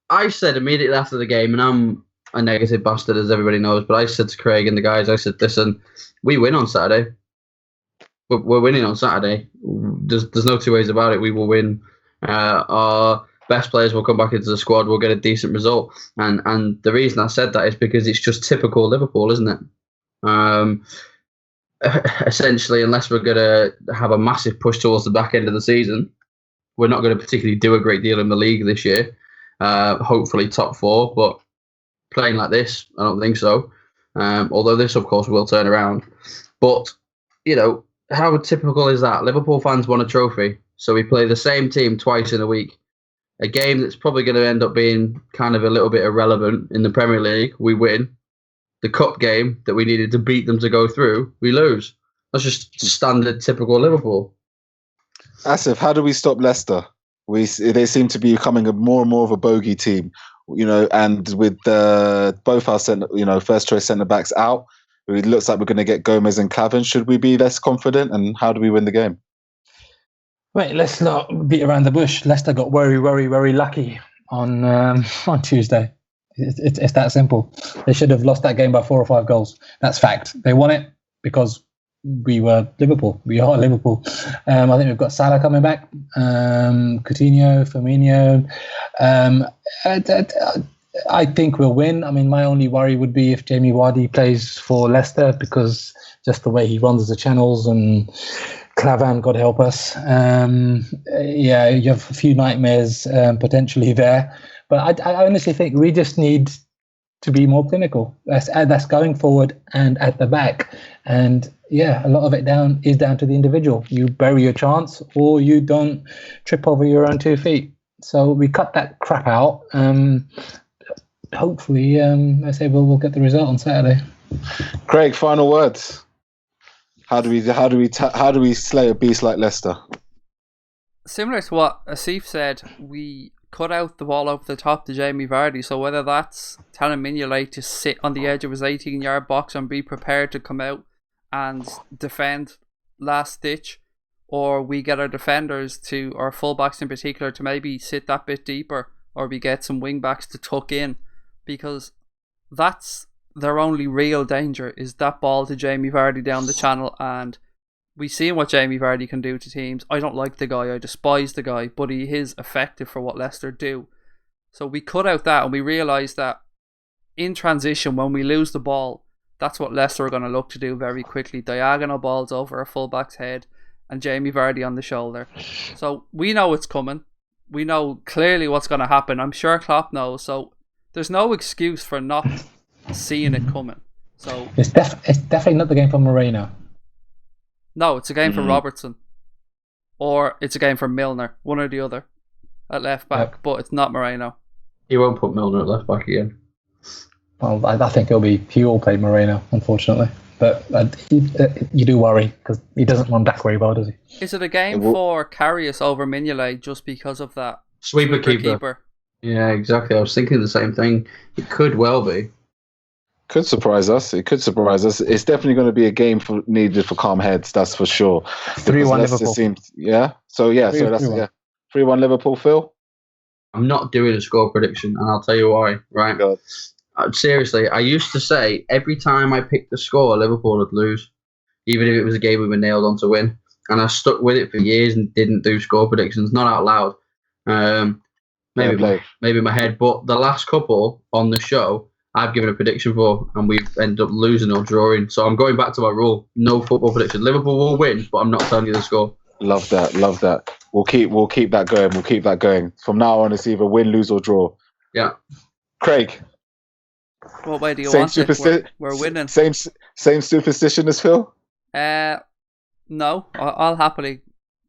I said immediately after the game, and I'm a negative bastard, as everybody knows, but I said to Craig and the guys, I said, listen, we win on Saturday. We're winning on Saturday. There's no two ways about it. We will win. Our best players will come back into the squad. We'll get a decent result, and the reason I said that is because it's just typical Liverpool, isn't it? Essentially, unless we're going to have a massive push towards the back end of the season, we're not going to particularly do a great deal in the league this year. Hopefully top four, but playing like this, I don't think so. Although this, of course, will turn around. But how typical is that? Liverpool fans want a trophy. So we play the same team twice in a week. A game that's probably going to end up being kind of a little bit irrelevant in the Premier League, we win. The cup game that we needed to beat them to go through, we lose. That's just standard, typical Liverpool. Asif, how do we stop Leicester? They seem to be becoming more and more of a bogey team, and with both our first choice centre backs out, it looks like we're going to get Gomez and Clavin. Should we be less confident, and how do we win the game? Wait, let's not beat around the bush. Leicester got very, very, very lucky on Tuesday. It's that simple. They should have lost that game by 4 or 5 goals. That's fact. They won it because we were Liverpool. We are Liverpool. I think we've got Salah coming back, Coutinho, Firmino. I think we'll win. I mean, my only worry would be if Jamie Vardy plays for Leicester, because just the way he runs the channels, and Clavan, God help us. You have a few nightmares potentially there. But I honestly think we just need to be more clinical. That's going forward and at the back. And a lot of it is down to the individual. You bury your chance, or you don't trip over your own 2 feet. So we cut that crap out. Hopefully, I say we'll get the result on Saturday. Craig, final words. How do we slay a beast like Leicester? Similar to what Asif said, we cut out the ball over the top to Jamie Vardy. So whether that's telling Mignolet to sit on the edge of his 18-yard box and be prepared to come out and defend last ditch, or we get our defenders to, or fullbacks in particular, to maybe sit that bit deeper, or we get some wing backs to tuck in, because that's their only real danger, is that ball to Jamie Vardy down the channel. And we've seen what Jamie Vardy can do to teams. I don't like the guy, I despise the guy, but he is effective for what Leicester do. So we cut out that, and we realised that in transition, when we lose the ball, that's what Leicester are going to look to do very quickly. Diagonal balls over a fullback's head and Jamie Vardy on the shoulder. So we know it's coming. We know clearly what's going to happen. I'm sure Klopp knows. So there's no excuse for not seeing it coming. So it's definitely not the game for Moreno. No, it's a game for Robertson, or it's a game for Milner, one or the other at left back. But it's not Moreno. He won't put Milner at left back again. Well, I think he will play Moreno, unfortunately. But you do worry because he doesn't run back very well, does he? Is it a game for Karius over Mignolet just because of that Sweeper keeper? Yeah, exactly. I was thinking the same thing. It could well be. Could surprise us. It could surprise us. It's definitely going to be a game needed for calm heads. That's for sure. 3-1 Liverpool. So that's 3-1 Liverpool. Phil. I'm not doing a score prediction, and I'll tell you why. Right. God. Seriously, I used to say every time I picked the score, Liverpool would lose, even if it was a game we were nailed on to win. And I stuck with it for years and didn't do score predictions, not out loud. Maybe in my head. But the last couple on the show, I've given a prediction for, and we've ended up losing or drawing. So I'm going back to my rule: no football prediction. Liverpool will win, but I'm not telling you the score. Love that. We'll keep that going. We'll keep that going. From now on, it's either win, lose, or draw. Yeah. Craig. What way do you want it? We're winning. Same superstition as Phil? No. I'll happily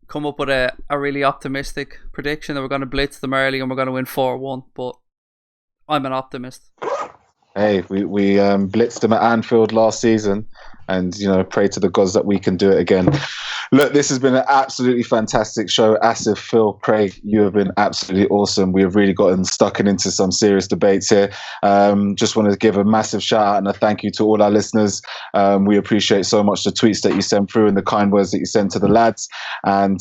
come up with a really optimistic prediction that we're going to blitz them early and we're going to win 4-1. But I'm an optimist. Hey, we blitzed them at Anfield last season, and pray to the gods that we can do it again. Look, this has been an absolutely fantastic show. Asif, Phil, Craig, you have been absolutely awesome. We have really gotten stuck into some serious debates here. Just want to give a massive shout out and a thank you to all our listeners. We appreciate so much the tweets that you send through and the kind words that you send to the lads. And,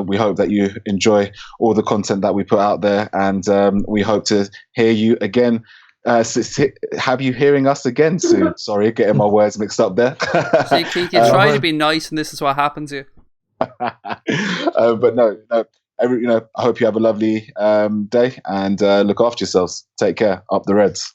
we hope that you enjoy all the content that we put out there. And we hope to hear you again. Have you hearing us again soon? Sorry, getting my words mixed up there. See, Keith, you try to be nice, and this is what happens to you. But no, I hope you have a lovely day and look after yourselves. Take care. Up the Reds.